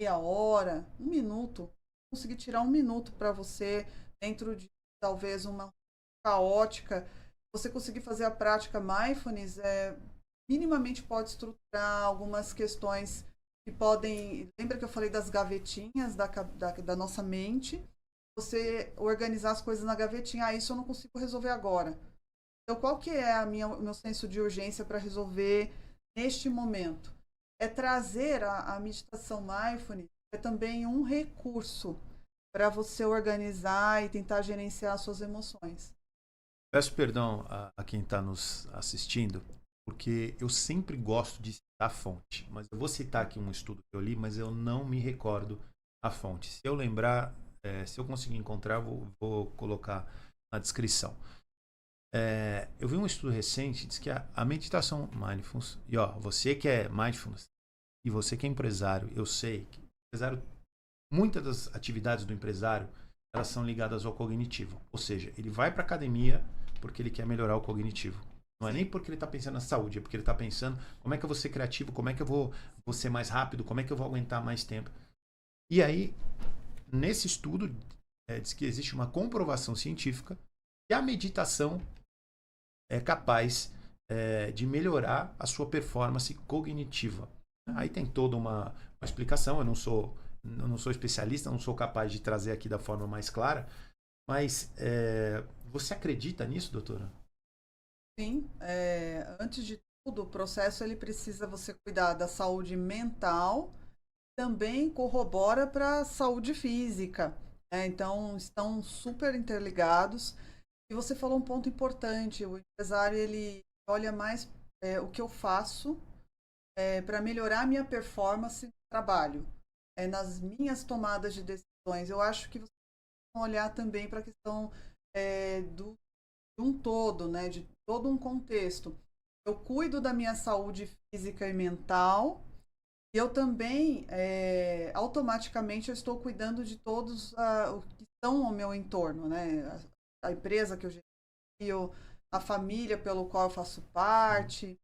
meia hora, um minuto. Conseguir tirar um minuto para você, dentro de talvez uma caótica, você conseguir fazer a prática mindfulness, minimamente pode estruturar algumas questões que podem... Lembra que eu falei das gavetinhas da nossa mente? Você organizar as coisas na gavetinha. Isso eu não consigo resolver agora. Então, qual que é o meu senso de urgência para resolver neste momento? É trazer a meditação mindfulness, também um recurso para você organizar e tentar gerenciar as suas emoções. Peço perdão a quem está nos assistindo, porque eu sempre gosto de citar a fonte. Mas eu vou citar aqui um estudo que eu li, mas eu não me recordo a fonte. Se eu lembrar, se eu conseguir encontrar, vou colocar na descrição. Eu vi um estudo recente, diz que a meditação mindfulness, e você que é mindfulness, e você que é empresário, eu sei que muitas das atividades do empresário, elas são ligadas ao cognitivo. Ou seja, ele vai para a academia porque ele quer melhorar o cognitivo. Não é nem porque ele está pensando na saúde, é porque ele está pensando como é que eu vou ser criativo, como é que eu vou ser mais rápido, como é que eu vou aguentar mais tempo. E aí, nesse estudo, diz que existe uma comprovação científica que a meditação é capaz de melhorar a sua performance cognitiva. Aí tem toda uma explicação, eu não sou especialista, não sou capaz de trazer aqui da forma mais clara, Mas você acredita nisso, doutora? Sim, antes de tudo, o processo ele precisa você cuidar da saúde mental, também corrobora para a saúde física, né? Então, estão super interligados. E você falou um ponto importante, o empresário ele olha mais o que eu faço para melhorar a minha performance no trabalho, nas minhas tomadas de decisões. Eu acho que você tem que olhar também para a questão do de um todo, né, de todo um contexto. Eu cuido da minha saúde física e mental, e eu também, automaticamente, eu estou cuidando de todos o que estão ao meu entorno, né? A empresa que eu gerencio, a família pelo qual eu faço parte.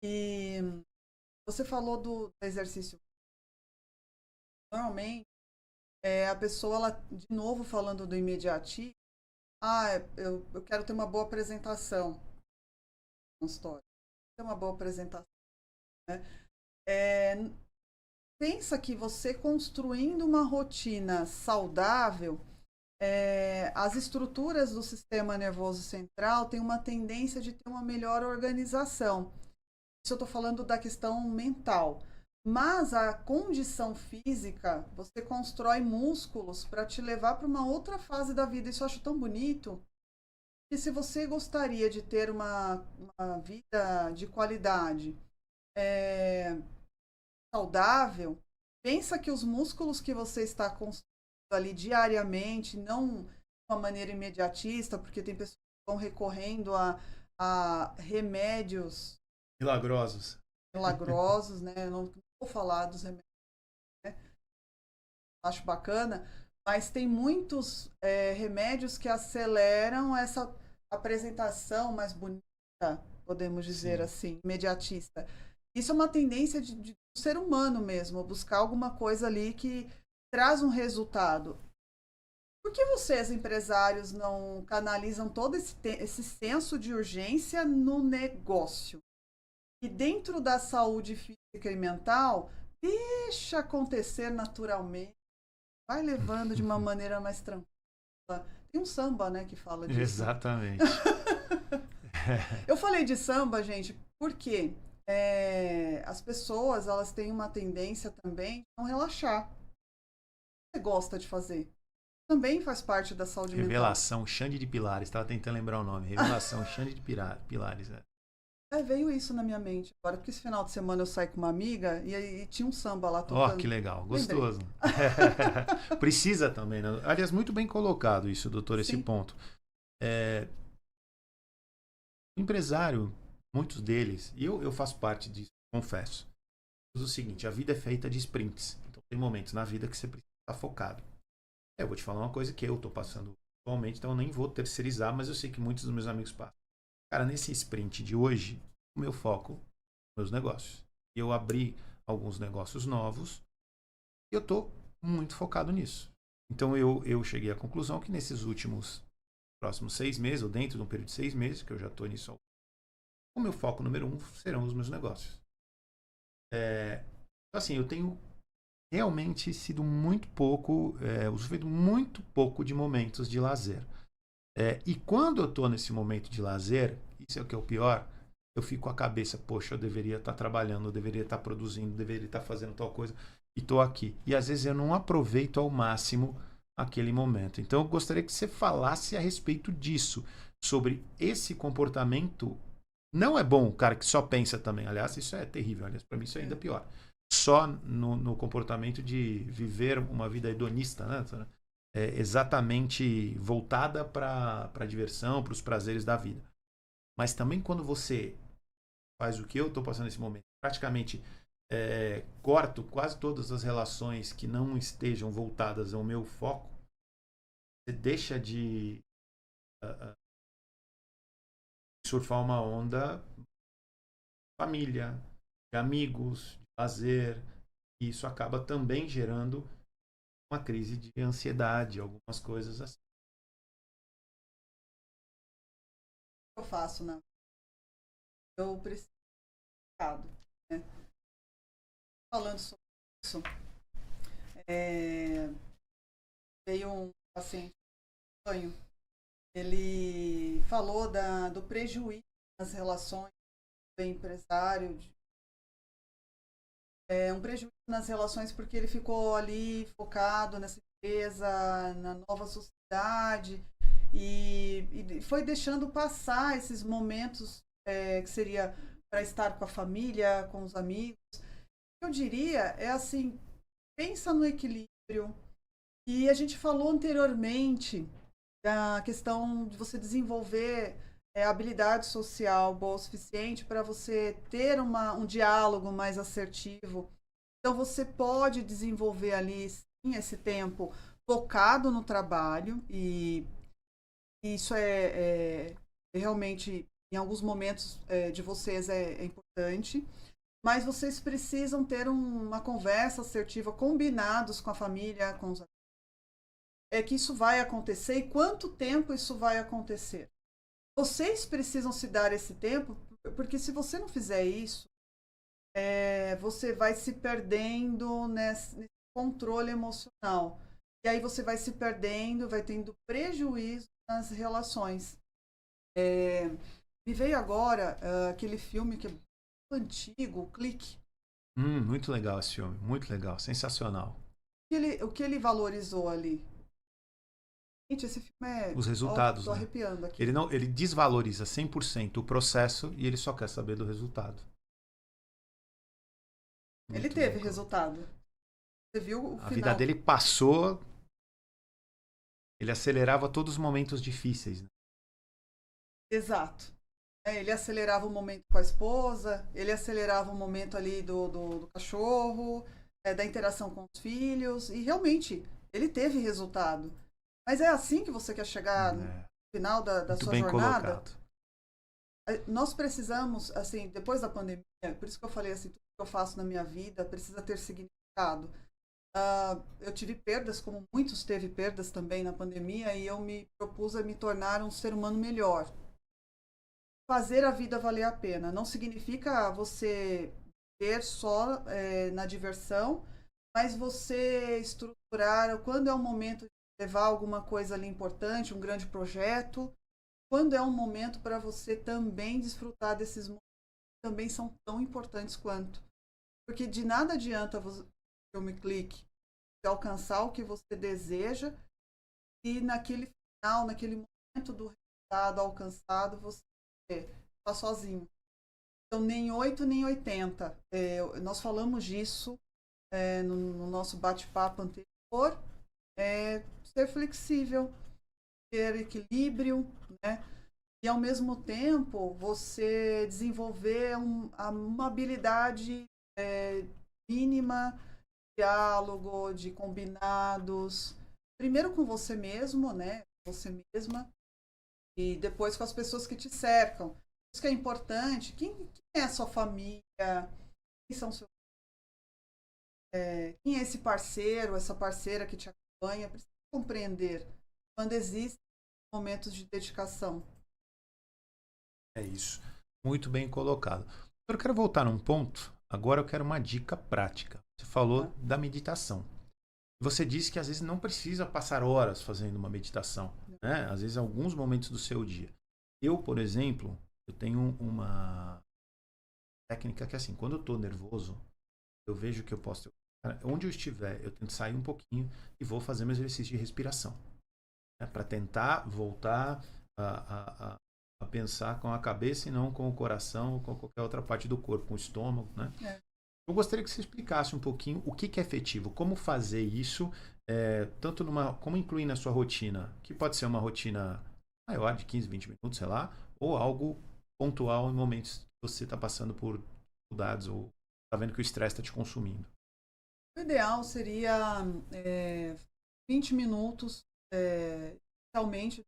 E você falou do exercício. Normalmente, a pessoa, ela, de novo falando do imediatismo, eu quero ter uma boa apresentação no consultório, ter uma boa apresentação, né? É, pensa que você construindo uma rotina saudável, as estruturas do sistema nervoso central têm uma tendência de ter uma melhor organização. Isso eu estou falando da questão mental. Mas a condição física, você constrói músculos para te levar para uma outra fase da vida. Isso eu acho tão bonito. E se você gostaria de ter uma vida de qualidade, é, saudável, pensa que os músculos que você está construindo ali diariamente, não de uma maneira imediatista, porque tem pessoas que vão recorrendo a remédios Milagrosos. milagrosos, né? Eu não vou falar dos remédios, né? Acho bacana, mas tem muitos remédios que aceleram essa apresentação mais bonita, podemos dizer Sim. assim, imediatista. Isso é uma tendência de ser humano mesmo, buscar alguma coisa ali que traz um resultado. Por que vocês, empresários, não canalizam todo esse senso de urgência no negócio? E dentro da saúde física e mental, deixa acontecer naturalmente, vai levando de uma maneira mais tranquila. Tem um samba, né, que fala disso. Exatamente. Eu falei de samba, gente, porque as pessoas elas têm uma tendência também de não relaxar. O que você gosta de fazer? Também faz parte da saúde mental. Revelação Xande de Pilares. Estava tentando lembrar o nome. Revelação Xande de Pilares. Veio isso na minha mente agora, porque esse final de semana eu saí com uma amiga e aí tinha um samba lá Ó, que tocando. legal. Lembrei. Gostoso. Precisa também, né? Aliás, muito bem colocado isso, doutor, esse Sim, ponto. O empresário, muitos deles, e eu faço parte disso, confesso. Diz o seguinte, a vida é feita de sprints. Então tem momentos na vida que você precisa estar focado. Eu vou te falar uma coisa que eu estou passando atualmente, então eu nem vou terceirizar, mas eu sei que muitos dos meus amigos passam. Cara, nesse sprint de hoje, o meu foco são meus negócios. Eu abri alguns negócios novos e eu estou muito focado nisso. Então eu cheguei à conclusão que nesses últimos próximos 6 meses, ou dentro de um período de 6 meses, que eu já estou nisso, o meu foco número 1 serão os meus negócios. Então, assim, eu tenho realmente sido muito pouco, usufruído muito pouco de momentos de lazer. E quando eu estou nesse momento de lazer, isso é o que é o pior, eu fico com a cabeça, poxa, eu deveria estar trabalhando, eu deveria estar produzindo, eu deveria estar fazendo tal coisa, e estou aqui. E às vezes eu não aproveito ao máximo aquele momento. Então eu gostaria que você falasse a respeito disso, sobre esse comportamento. Não é bom o cara que só pensa também. Aliás, isso é terrível. Aliás, para mim isso é ainda pior. Só no comportamento de viver uma vida hedonista, né? Exatamente voltada para a diversão, para os prazeres da vida. Mas também quando você faz o que eu estou passando nesse momento, praticamente corto quase todas as relações que não estejam voltadas ao meu foco, você deixa de surfar uma onda família, de amigos, de lazer, e isso acaba também gerando uma crise de ansiedade, algumas coisas assim. eu faço, né? Eu preciso, né? Falando sobre isso, veio um paciente Sonho. Ele falou do prejuízo nas relações do empresário, um prejuízo nas relações porque ele ficou ali focado nessa empresa, na nova sociedade e foi deixando passar esses momentos que seria para estar com a família, com os amigos. Eu diria é assim, pensa no equilíbrio. E a gente falou anteriormente da questão de você desenvolver habilidade social boa o suficiente para você ter um diálogo mais assertivo. Então, você pode desenvolver ali, sim, esse tempo focado no trabalho, e isso realmente, em alguns momentos de vocês, é importante. Mas vocês precisam ter uma conversa assertiva, combinados com a família, com os que isso vai acontecer e quanto tempo isso vai acontecer. Vocês precisam se dar esse tempo, porque se você não fizer isso, você vai se perdendo nesse controle emocional. E aí você vai se perdendo, vai tendo prejuízo nas relações. Me veio agora aquele filme que é antigo, o Clique. Muito legal esse filme, muito legal, sensacional. O que ele valorizou ali? Gente, esse filme é... Os resultados, tô né? arrepiando aqui. Ele desvaloriza 100% o processo e ele só quer saber do resultado. Ele teve resultado. Você viu o final. A vida dele passou... Ele acelerava todos os momentos difíceis, né? Exato. Ele acelerava o momento com a esposa, ele acelerava o momento ali do cachorro, da interação com os filhos, e realmente ele teve resultado. Mas é assim que você quer chegar no final da sua jornada? Colocado. Nós precisamos, assim, depois da pandemia, por isso que eu falei assim, tudo que eu faço na minha vida precisa ter significado. Eu tive perdas, como muitos teve perdas também na pandemia, e eu me propus a me tornar um ser humano melhor. Fazer a vida valer a pena. Não significa você ter só na diversão, mas você estruturar quando é um momento de levar alguma coisa ali importante, um grande projeto, quando é um momento para você também desfrutar desses momentos que também são tão importantes quanto. Porque de nada adianta você filme Clique alcançar o que você deseja e naquele final, naquele momento do resultado alcançado, você está sozinho. Então, nem 8 nem 80. Nós falamos disso no nosso bate-papo anterior. Ser flexível, ter equilíbrio, né? E, ao mesmo tempo, você desenvolver uma habilidade mínima de diálogo, de combinados. Primeiro com você mesmo, né? Você mesma. E depois com as pessoas que te cercam. Isso que é importante. Quem é a sua família? Quem são seus... quem é esse parceiro, essa parceira que te acompanha? Precisa compreender quando existem momentos de dedicação. É isso. Muito bem colocado. Eu quero voltar num ponto. Agora eu quero uma dica prática. Você falou da meditação. Você disse que às vezes não precisa passar horas fazendo uma meditação, né? Às vezes alguns momentos do seu dia. Eu, por exemplo, eu tenho uma técnica que assim, quando eu estou nervoso, eu vejo que eu posso... Onde eu estiver, eu tento sair um pouquinho e vou fazer meu exercício de respiração, né? Para tentar voltar a pensar com a cabeça e não com o coração ou com qualquer outra parte do corpo, com o estômago, né? Eu gostaria que você explicasse um pouquinho o que é efetivo, como fazer isso, tanto como incluir na sua rotina, que pode ser uma rotina maior, de 15, 20 minutos, sei lá, ou algo pontual em momentos que você está passando por dificuldades ou está vendo que o estresse está te consumindo. O ideal seria 20 minutos, realmente,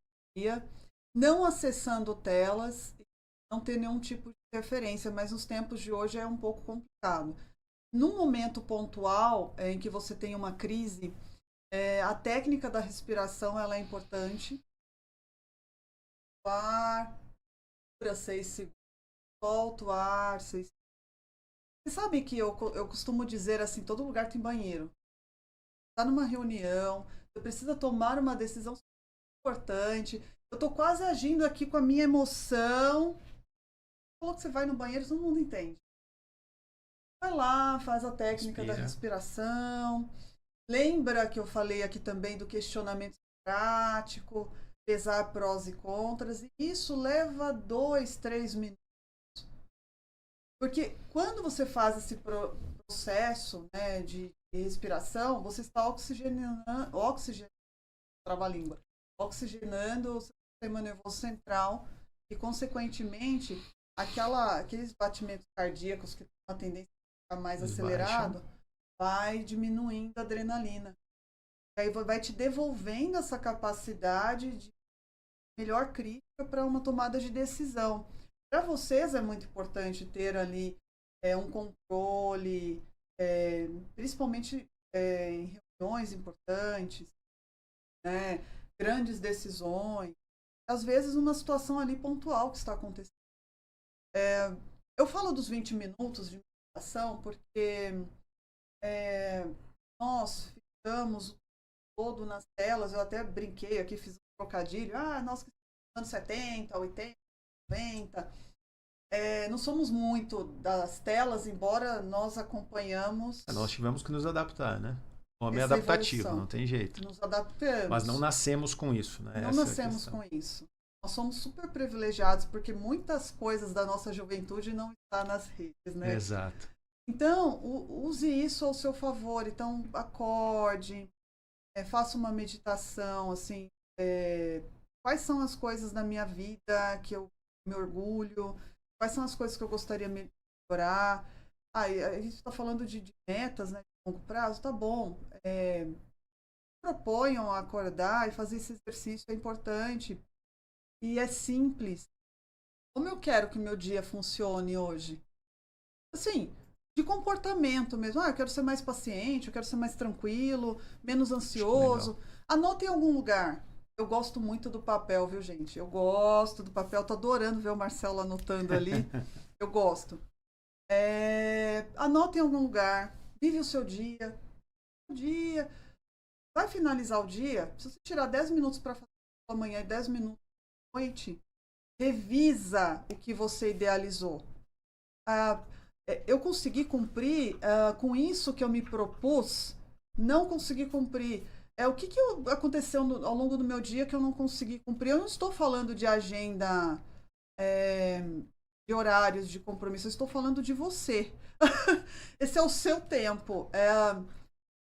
não acessando telas, não ter nenhum tipo de interferência, mas nos tempos de hoje é um pouco complicado. Num momento pontual em que você tem uma crise, a técnica da respiração ela é importante. O ar, dura 6 segundos, solta o ar, 6 segundos. Você sabe que eu costumo dizer assim, todo lugar tem banheiro. Está numa reunião, você precisa tomar uma decisão, importante. Eu tô quase agindo aqui com a minha emoção. Falou que você vai no banheiro, todo mundo entende. Vai lá, faz a técnica da respiração. Lembra que eu falei aqui também do questionamento prático, pesar prós e contras. E isso leva 2, 3 minutos. Porque quando você faz esse processo, né, de respiração, você está oxigenando o sistema nervoso central e, consequentemente, aqueles batimentos cardíacos que têm uma tendência a ficar mais acelerado, vai diminuindo a adrenalina. E aí vai te devolvendo essa capacidade de melhor crítica para uma tomada de decisão. Para vocês é muito importante ter ali um controle, principalmente em reuniões importantes, né, grandes decisões, às vezes uma situação ali pontual que está acontecendo. Eu falo dos 20 minutos de meditação porque nós ficamos todo nas telas, eu até brinquei aqui, fiz um trocadilho, nós que estamos anos 70, 80, 90, não somos muito das telas, embora nós acompanhamos... Nós tivemos que nos adaptar, né? O homem é adaptativo, evolução. Não tem jeito. Nos adaptamos. Mas não nascemos com isso, né? Não nascemos com isso. Nós somos super privilegiados, porque muitas coisas da nossa juventude não estão nas redes, né? Exato. Então, use isso ao seu favor. Então, acorde, faça uma meditação, assim, quais são as coisas na minha vida que eu me orgulho, quais são as coisas que eu gostaria de melhorar. A gente está falando de metas, né, de longo prazo, tá bom. Proponham acordar e fazer esse exercício, é importante. E é simples. Como eu quero que meu dia funcione hoje? Assim, de comportamento mesmo. Eu quero ser mais paciente, eu quero ser mais tranquilo, menos ansioso. Anote em algum lugar. Eu gosto muito do papel, viu, gente? Eu gosto do papel. Tô adorando ver o Marcelo anotando ali. Eu gosto. Anote em algum lugar. Vive o seu dia. Vai finalizar o dia. Se você tirar 10 minutos para fazer amanhã e 10 minutos à noite, revisa o que você idealizou. Eu consegui cumprir com isso que eu me propus? Não consegui cumprir. O que aconteceu ao longo do meu dia que eu não consegui cumprir? Eu não estou falando de agenda, de horários, de compromisso. Eu estou falando de você. Esse é o seu tempo.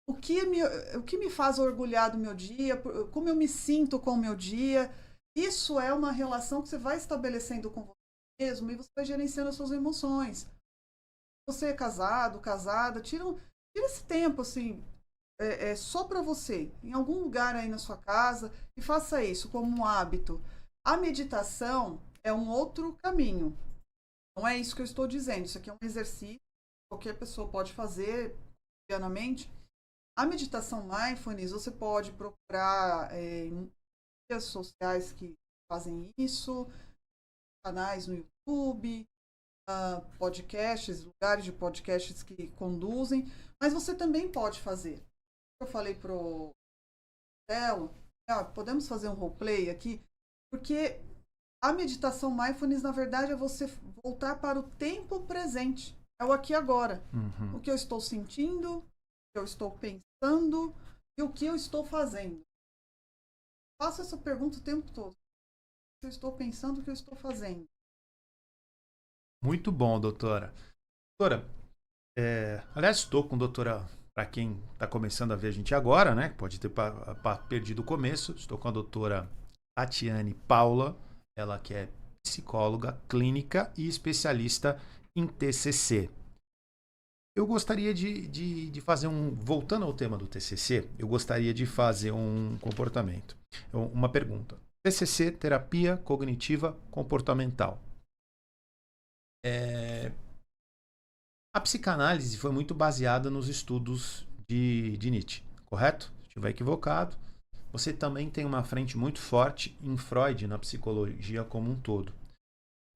O que me faz orgulhar do meu dia? Como eu me sinto com o meu dia? Isso é uma relação que você vai estabelecendo com você mesmo e você vai gerenciando as suas emoções. Você é casado, casada, tira esse tempo, assim, só para você, em algum lugar aí na sua casa, e faça isso como um hábito. A meditação é um outro caminho. Não é isso que eu estou dizendo. Isso aqui é um exercício que qualquer pessoa pode fazer cotidianamente. A meditação mindfulness, você pode procurar em mídias sociais que fazem isso, canais no YouTube, podcasts, lugares de podcasts que conduzem, mas você também pode fazer. Eu falei pro Marcelo, podemos fazer um roleplay aqui, porque a meditação mindfulness, na verdade, é você voltar para o tempo presente, é o aqui e agora. Uhum. O que eu estou sentindo, o que eu estou pensando e o que eu estou fazendo. Faço essa pergunta o tempo todo. O que eu estou pensando, o que eu estou fazendo. Muito bom, doutora. Doutora, aliás, estou com a doutora, para quem está começando a ver a gente agora, né? Pode ter perdido o começo. Estou com a doutora Tatiane Paula, ela que é psicóloga clínica e especialista em TCC. Eu gostaria de fazer voltando ao tema do TCC, eu gostaria de fazer um comportamento, uma pergunta. TCC, terapia cognitiva comportamental. A psicanálise foi muito baseada nos estudos de Nietzsche, correto? Se estiver equivocado. Você também tem uma frente muito forte em Freud, na psicologia como um todo.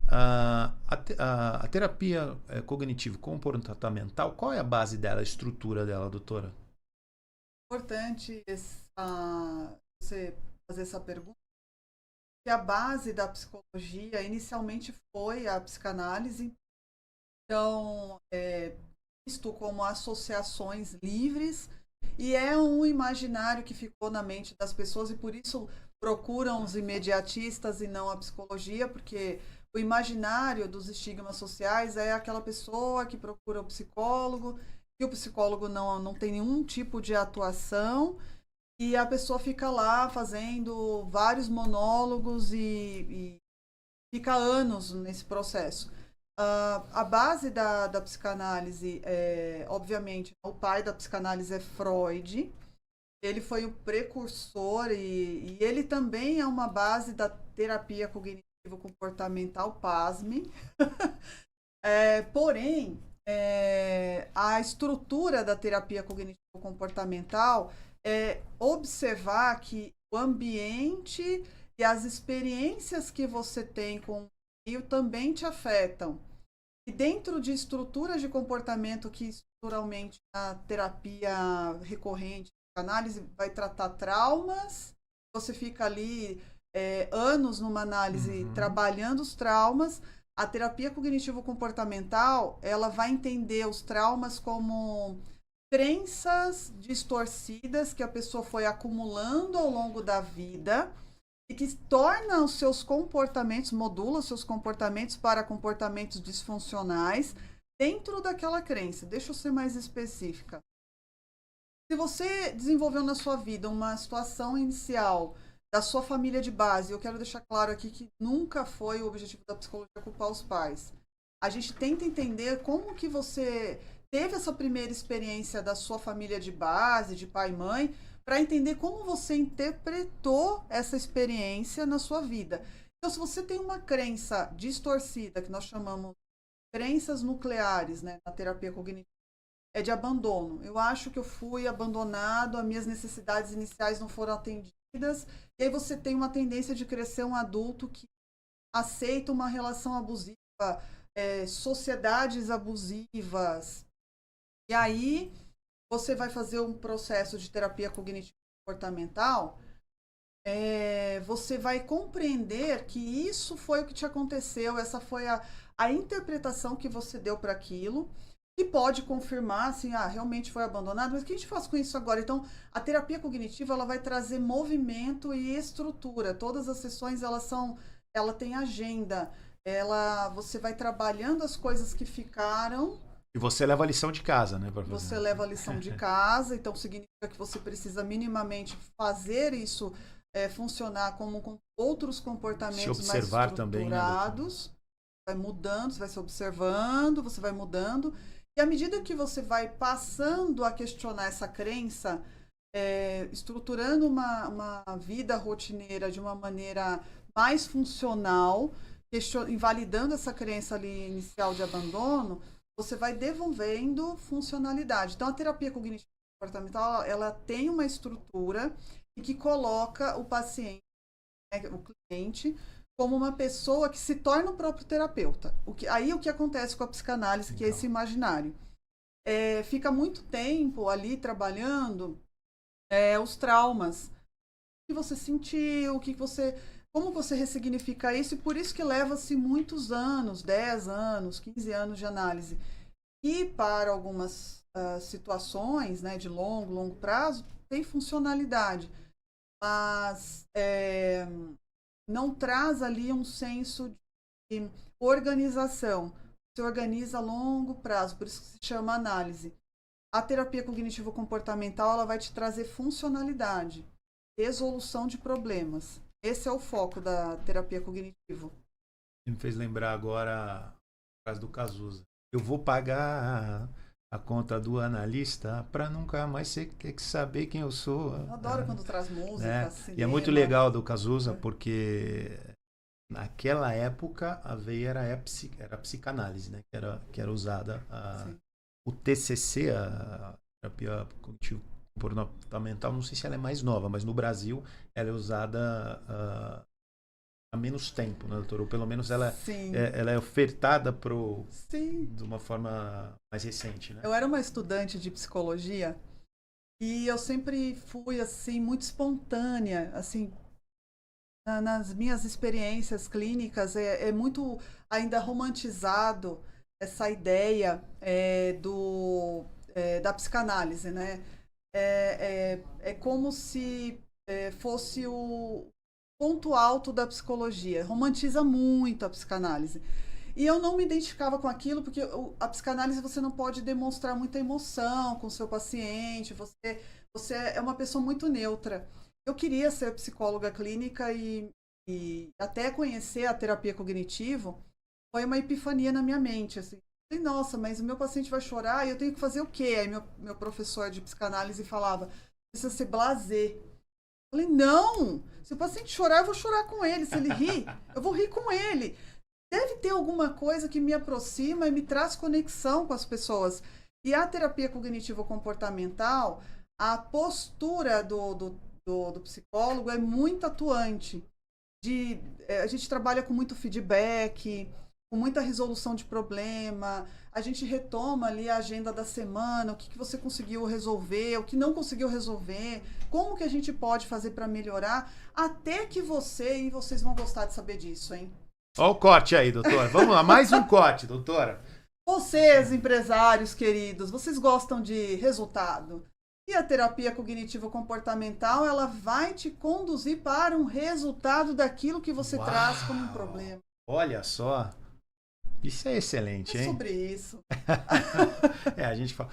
A terapia cognitivo-comportamental, qual é a base dela, a estrutura dela, doutora? Importante você fazer essa pergunta, que a base da psicologia inicialmente foi a psicanálise. Então, visto como associações livres, e é um imaginário que ficou na mente das pessoas e por isso procuram os imediatistas e não a psicologia, porque o imaginário dos estigmas sociais é aquela pessoa que procura o psicólogo, e o psicólogo não tem nenhum tipo de atuação, e a pessoa fica lá fazendo vários monólogos e fica anos nesse processo. A base da psicanálise, obviamente, o pai da psicanálise é Freud. Ele foi o precursor e ele também é uma base da terapia cognitivo-comportamental, pasme. Porém, a estrutura da terapia cognitivo-comportamental é observar que o ambiente e as experiências que você tem com o meio também te afetam. E dentro de estruturas de comportamento que estruturalmente a terapia recorrente, a análise vai tratar traumas, você fica ali anos numa análise trabalhando os traumas. A terapia cognitivo-comportamental, ela vai entender os traumas como crenças distorcidas que a pessoa foi acumulando ao longo da vida e que torna os seus comportamentos, modula os seus comportamentos para comportamentos disfuncionais dentro daquela crença. Deixa eu ser mais específica. Se você desenvolveu na sua vida uma situação inicial da sua família de base, eu quero deixar claro aqui que nunca foi o objetivo da psicologia culpar os pais. A gente tenta entender como que você teve essa primeira experiência da sua família de base, de pai e mãe, para entender como você interpretou essa experiência na sua vida. Então, se você tem uma crença distorcida, que nós chamamos de crenças nucleares, né, na terapia cognitiva, é de abandono. Eu acho que eu fui abandonado, as minhas necessidades iniciais não foram atendidas, e aí você tem uma tendência de crescer um adulto que aceita uma relação abusiva, sociedades abusivas. E aí você vai fazer um processo de terapia cognitivo-comportamental, você vai compreender que isso foi o que te aconteceu, essa foi a interpretação que você deu para aquilo, e pode confirmar, assim, realmente foi abandonado, mas o que a gente faz com isso agora? Então, a terapia cognitiva, ela vai trazer movimento e estrutura. Todas as sessões, ela tem agenda, você vai trabalhando as coisas que ficaram. E você leva a lição de casa, né? Você leva a lição de casa, então significa que você precisa minimamente fazer isso funcionar como com outros comportamentos se observar mais também, né, estruturados. Vai mudando, você vai se observando, você vai mudando. E à medida que você vai passando a questionar essa crença, estruturando uma vida rotineira de uma maneira mais funcional, invalidando essa crença ali inicial de abandono, você vai devolvendo funcionalidade. Então, a terapia cognitivo comportamental, ela tem uma estrutura e que coloca o paciente, né, o cliente, como uma pessoa que se torna o próprio terapeuta. Aí o que acontece com a psicanálise, que é esse imaginário? Fica muito tempo ali trabalhando os traumas. O que você sentiu, como você ressignifica isso, e por isso que leva-se muitos anos, 10 anos, 15 anos de análise. E para algumas situações, né, de longo prazo, tem funcionalidade, mas não traz ali um senso de organização. Se organiza a longo prazo, por isso que se chama análise. A terapia cognitivo-comportamental, ela vai te trazer funcionalidade, resolução de problemas. Esse é o foco da terapia cognitivo. Me fez lembrar agora o caso do Cazuza. Eu vou pagar a conta do analista para nunca mais ter que saber quem eu sou. Eu adoro quando traz música, cinema. E é muito legal do Cazuza, porque naquela época a veia era a psicanálise, né? que era usada. O TCC, a terapia cognitivo comportamental, não sei se ela é mais nova, mas no Brasil ela é usada há menos tempo, né, doutor? Ou pelo menos ela é ofertada de uma forma mais recente, né? Eu era uma estudante de psicologia e eu sempre fui assim muito espontânea, assim, nas minhas experiências clínicas, é muito ainda romantizado essa ideia da psicanálise, né? É como se fosse o ponto alto da psicologia. Romantiza muito a psicanálise. E eu não me identificava com aquilo, porque a psicanálise você não pode demonstrar muita emoção com o seu paciente, você é uma pessoa muito neutra. Eu queria ser psicóloga clínica e até conhecer a terapia cognitivo foi uma epifania na minha mente. Assim, falei, nossa, mas o meu paciente vai chorar e eu tenho que fazer o quê? Aí meu professor de psicanálise falava, precisa ser blasé. Eu falei, não! Se o paciente chorar, eu vou chorar com ele. Se ele rir, eu vou rir com ele. Deve ter alguma coisa que me aproxima e me traz conexão com as pessoas. E a terapia cognitivo-comportamental, a postura do psicólogo é muito atuante. A gente trabalha com muito feedback, com muita resolução de problema, a gente retoma ali a agenda da semana, o que você conseguiu resolver, o que não conseguiu resolver, como que a gente pode fazer para melhorar, até que e vocês vão gostar de saber disso, hein? Olha o corte aí, doutora. Vamos lá, mais um corte, doutora. Vocês, empresários queridos, vocês gostam de resultado? E a terapia cognitivo-comportamental, ela vai te conduzir para um resultado daquilo que você traz como um problema. Olha só. Isso é excelente, hein? É sobre isso. A gente fala.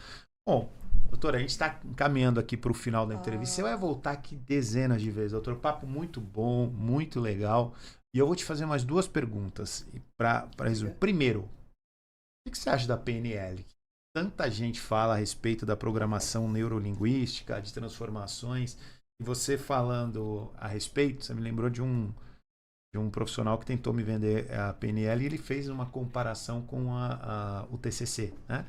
Bom, doutora, a gente está caminhando aqui para o final da entrevista. Você vai voltar aqui dezenas de vezes, doutor. Papo muito bom, muito legal. E eu vou te fazer mais duas perguntas para resumir. Primeiro, o que você acha da PNL? Tanta gente fala a respeito da programação neurolinguística, de transformações. E você falando a respeito, você me lembrou de um profissional que tentou me vender a PNL e ele fez uma comparação com o TCC, né?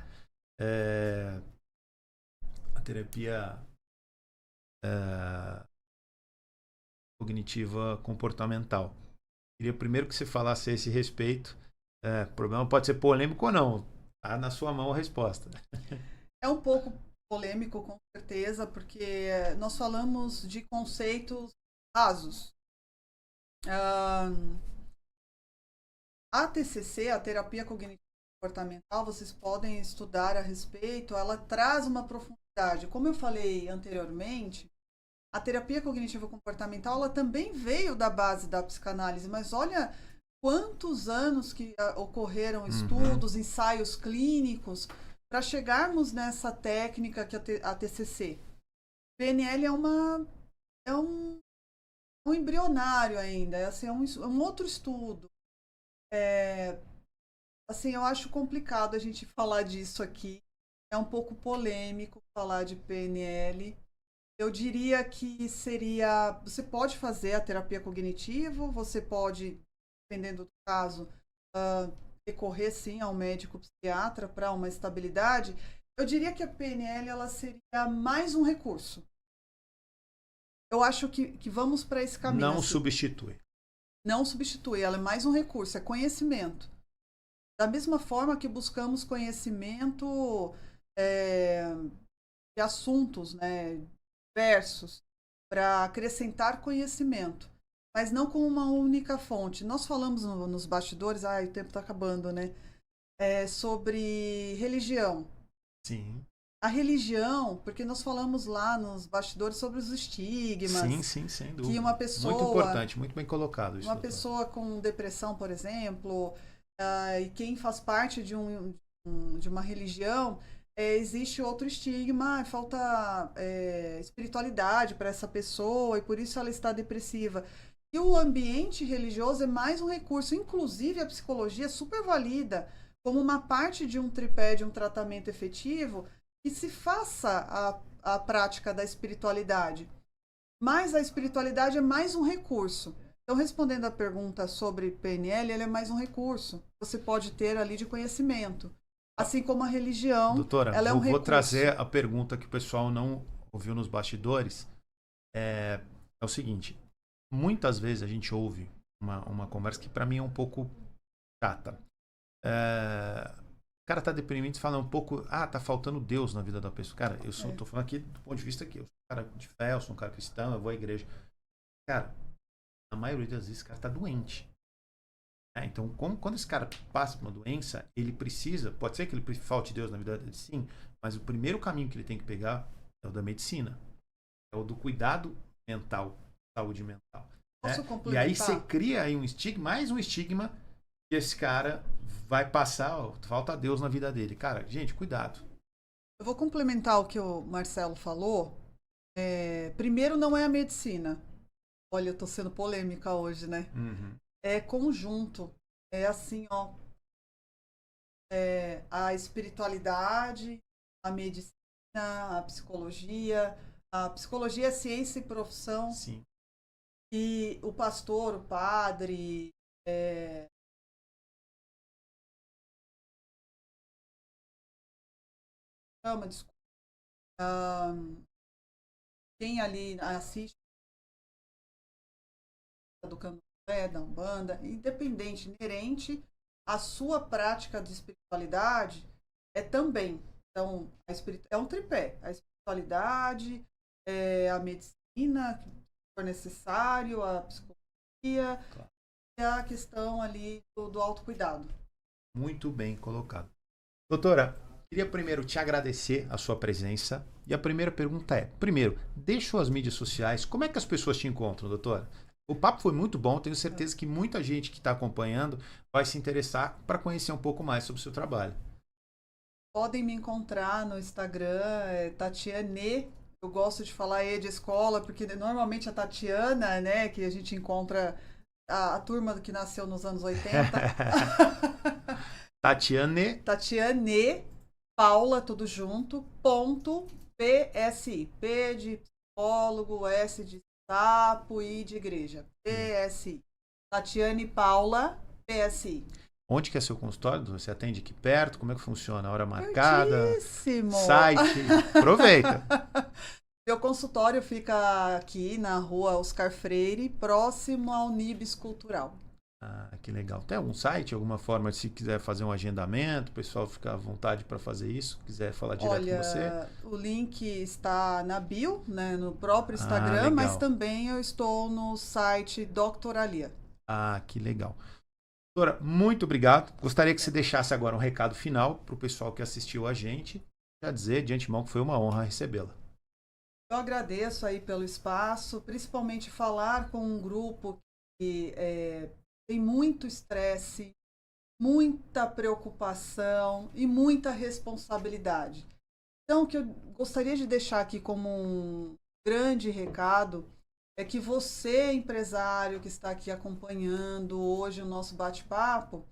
A terapia cognitiva comportamental. Queria primeiro que você falasse a esse respeito. O problema pode ser polêmico ou não. Está na sua mão a resposta. É um pouco polêmico, com certeza, porque nós falamos de conceitos rasos. A TCC, a terapia cognitiva comportamental, vocês podem estudar a respeito, ela traz uma profundidade. Como eu falei anteriormente, a terapia cognitivo comportamental ela também veio da base da psicanálise, mas olha quantos anos que ocorreram estudos, ensaios clínicos para chegarmos nessa técnica que é a TCC. PNL é um embrionário ainda, assim, é um outro estudo. Assim, eu acho complicado a gente falar disso aqui. É um pouco polêmico falar de PNL. Eu diria que você pode fazer a terapia cognitivo, você pode, dependendo do caso, recorrer sim ao médico psiquiatra para uma estabilidade. Eu diria que a PNL ela seria mais um recurso. Eu acho que vamos para esse caminho. Não substitui. Não substitui, ela é mais um recurso, é conhecimento. Da mesma forma que buscamos conhecimento de assuntos, né, diversos, para acrescentar conhecimento, mas não com uma única fonte. Nós falamos nos bastidores, o tempo está acabando, né? Sobre religião. Sim. A religião, porque nós falamos lá nos bastidores sobre os estigmas. Sim, sem dúvida. Que uma pessoa, muito importante, muito bem colocado isso. Uma pessoa com depressão, por exemplo, e quem faz parte de uma religião, existe outro estigma, falta espiritualidade para essa pessoa e por isso ela está depressiva. E o ambiente religioso é mais um recurso, inclusive a psicologia super valida como uma parte de um tripé de um tratamento efetivo que se faça a prática da espiritualidade. Mas a espiritualidade é mais um recurso. Então, respondendo a pergunta sobre PNL, ele é mais um recurso. Você pode ter ali de conhecimento. Assim como a religião, doutora, ela é um recurso. Vou trazer a pergunta que o pessoal não ouviu nos bastidores. É o seguinte, muitas vezes a gente ouve uma conversa que para mim é um pouco chata. O cara tá deprimido e fala um pouco, tá faltando Deus na vida da pessoa. Cara, eu tô falando aqui do ponto de vista que eu sou um cara de fé, eu sou um cara cristão, eu vou à igreja. Cara, a maioria das vezes, o cara está doente. Então, quando esse cara passa por uma doença, ele precisa, pode ser que ele falte Deus na vida dele, sim, mas o primeiro caminho que ele tem que pegar é o da medicina, é o do cuidado mental, saúde mental. Posso E aí complementar? você cria aí um estigma, mais um estigma, que esse cara vai passar, falta Deus na vida dele. Cara, gente, cuidado. Eu vou complementar o que o Marcelo falou. Primeiro, não é a medicina. Olha, eu tô sendo polêmica hoje, né? Uhum. É conjunto. É assim, ó. A espiritualidade, a medicina, a psicologia. A psicologia é ciência e profissão. Sim. E o pastor, o padre, desculpa, quem ali assiste do candomblé, da Umbanda, independente, inerente à sua prática de espiritualidade, é também. Então, é um tripé. A espiritualidade, a medicina, que for necessário, a psicologia, Claro. e a questão ali do autocuidado. Muito bem colocado. Doutora, queria primeiro te agradecer a sua presença. E a primeira pergunta é, primeiro, deixa suas mídias sociais, como é que as pessoas te encontram, doutora? O papo foi muito bom, tenho certeza que muita gente que está acompanhando vai se interessar para conhecer um pouco mais sobre o seu trabalho. Podem me encontrar no Instagram, Tatiane. Eu gosto de falar E de escola, porque normalmente a Tatiana, né, que a gente encontra a turma que nasceu nos anos 80. Tatiane. Tatiane Paula, tudo junto, ponto PSI. P de psicólogo, S de sapo, I de igreja. PSI. Tatiane Paula, PSI. Onde que é seu consultório? Você atende aqui perto? Como é que funciona? Hora marcada? Pertíssimo. Site? Aproveita. Meu consultório fica aqui na rua Oscar Freire, próximo ao Nibis Cultural. Ah, que legal. Tem algum site, alguma forma, se quiser fazer um agendamento, o pessoal fica à vontade para fazer isso, quiser falar direto com você? O link está na bio, né, no próprio Instagram, mas também eu estou no site Doctoralia. Ah, que legal. Doutora, muito obrigado. Gostaria que você deixasse agora um recado final para o pessoal que assistiu a gente. Já dizer de antemão que foi uma honra recebê-la. Eu agradeço aí pelo espaço, principalmente falar com um grupo que tem muito estresse, muita preocupação e muita responsabilidade. Então, o que eu gostaria de deixar aqui como um grande recado é que você, empresário que está aqui acompanhando hoje o nosso bate-papo,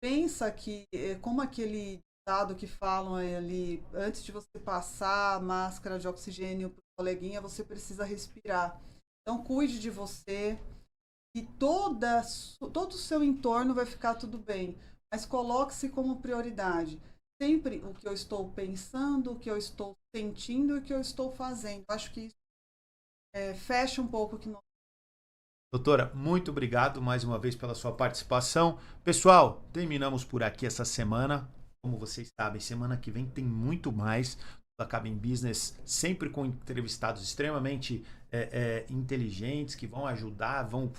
pensa que, como aquele ditado que falam ali, antes de você passar a máscara de oxigênio para o coleguinha, você precisa respirar. Então, cuide de você e todo o seu entorno vai ficar tudo bem, mas coloque-se como prioridade. Sempre o que eu estou pensando, o que eu estou sentindo e o que eu estou fazendo. Acho que isso fecha um pouco o que nós... Doutora, muito obrigado mais uma vez pela sua participação. Pessoal, terminamos por aqui essa semana. Como vocês sabem, semana que vem tem muito mais da Cabin Business, sempre com entrevistados extremamente inteligentes, que vão ajudar, vão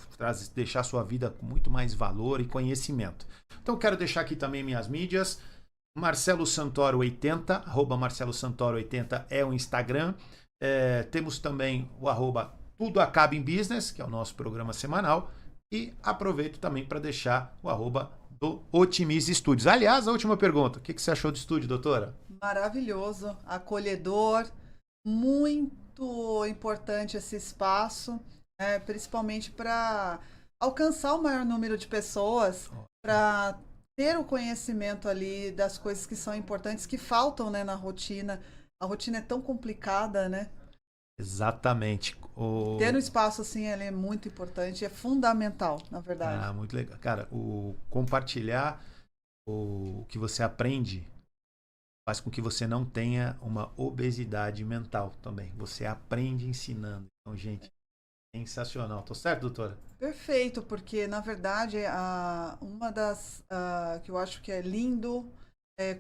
deixar a sua vida com muito mais valor e conhecimento. Então, quero deixar aqui também minhas mídias. Marcelo Santoro 80, arroba Marcelo Santoro 80 é o Instagram. Temos também o arroba Tudo Acaba em Business, que é o nosso programa semanal. E aproveito também para deixar o arroba do Otimize Studios. Aliás, a última pergunta. O que você achou do estúdio, doutora? Maravilhoso, acolhedor, muito importante esse espaço, principalmente para alcançar o maior número de pessoas, para ter o conhecimento ali das coisas que são importantes, que faltam, né, na rotina. A rotina é tão complicada, né? Exatamente. Ter um espaço assim, ele é muito importante, é fundamental, na verdade. Ah, muito legal. Cara, o compartilhar o que você aprende faz com que você não tenha uma obesidade mental também. Você aprende ensinando. Então, gente, sensacional. Tô certo, doutora? Perfeito, porque na verdade uma das que eu acho que é lindo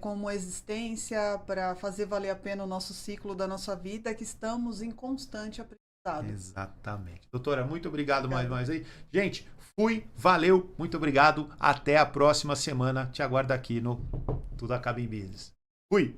como existência para fazer valer a pena o nosso ciclo da nossa vida é que estamos em constante aprendizagem. Exatamente. Doutora, muito obrigado mais uma vez aí. Gente, fui, valeu, muito obrigado. Até a próxima semana. Te aguardo aqui no Tudo Acaba em Business. Fui!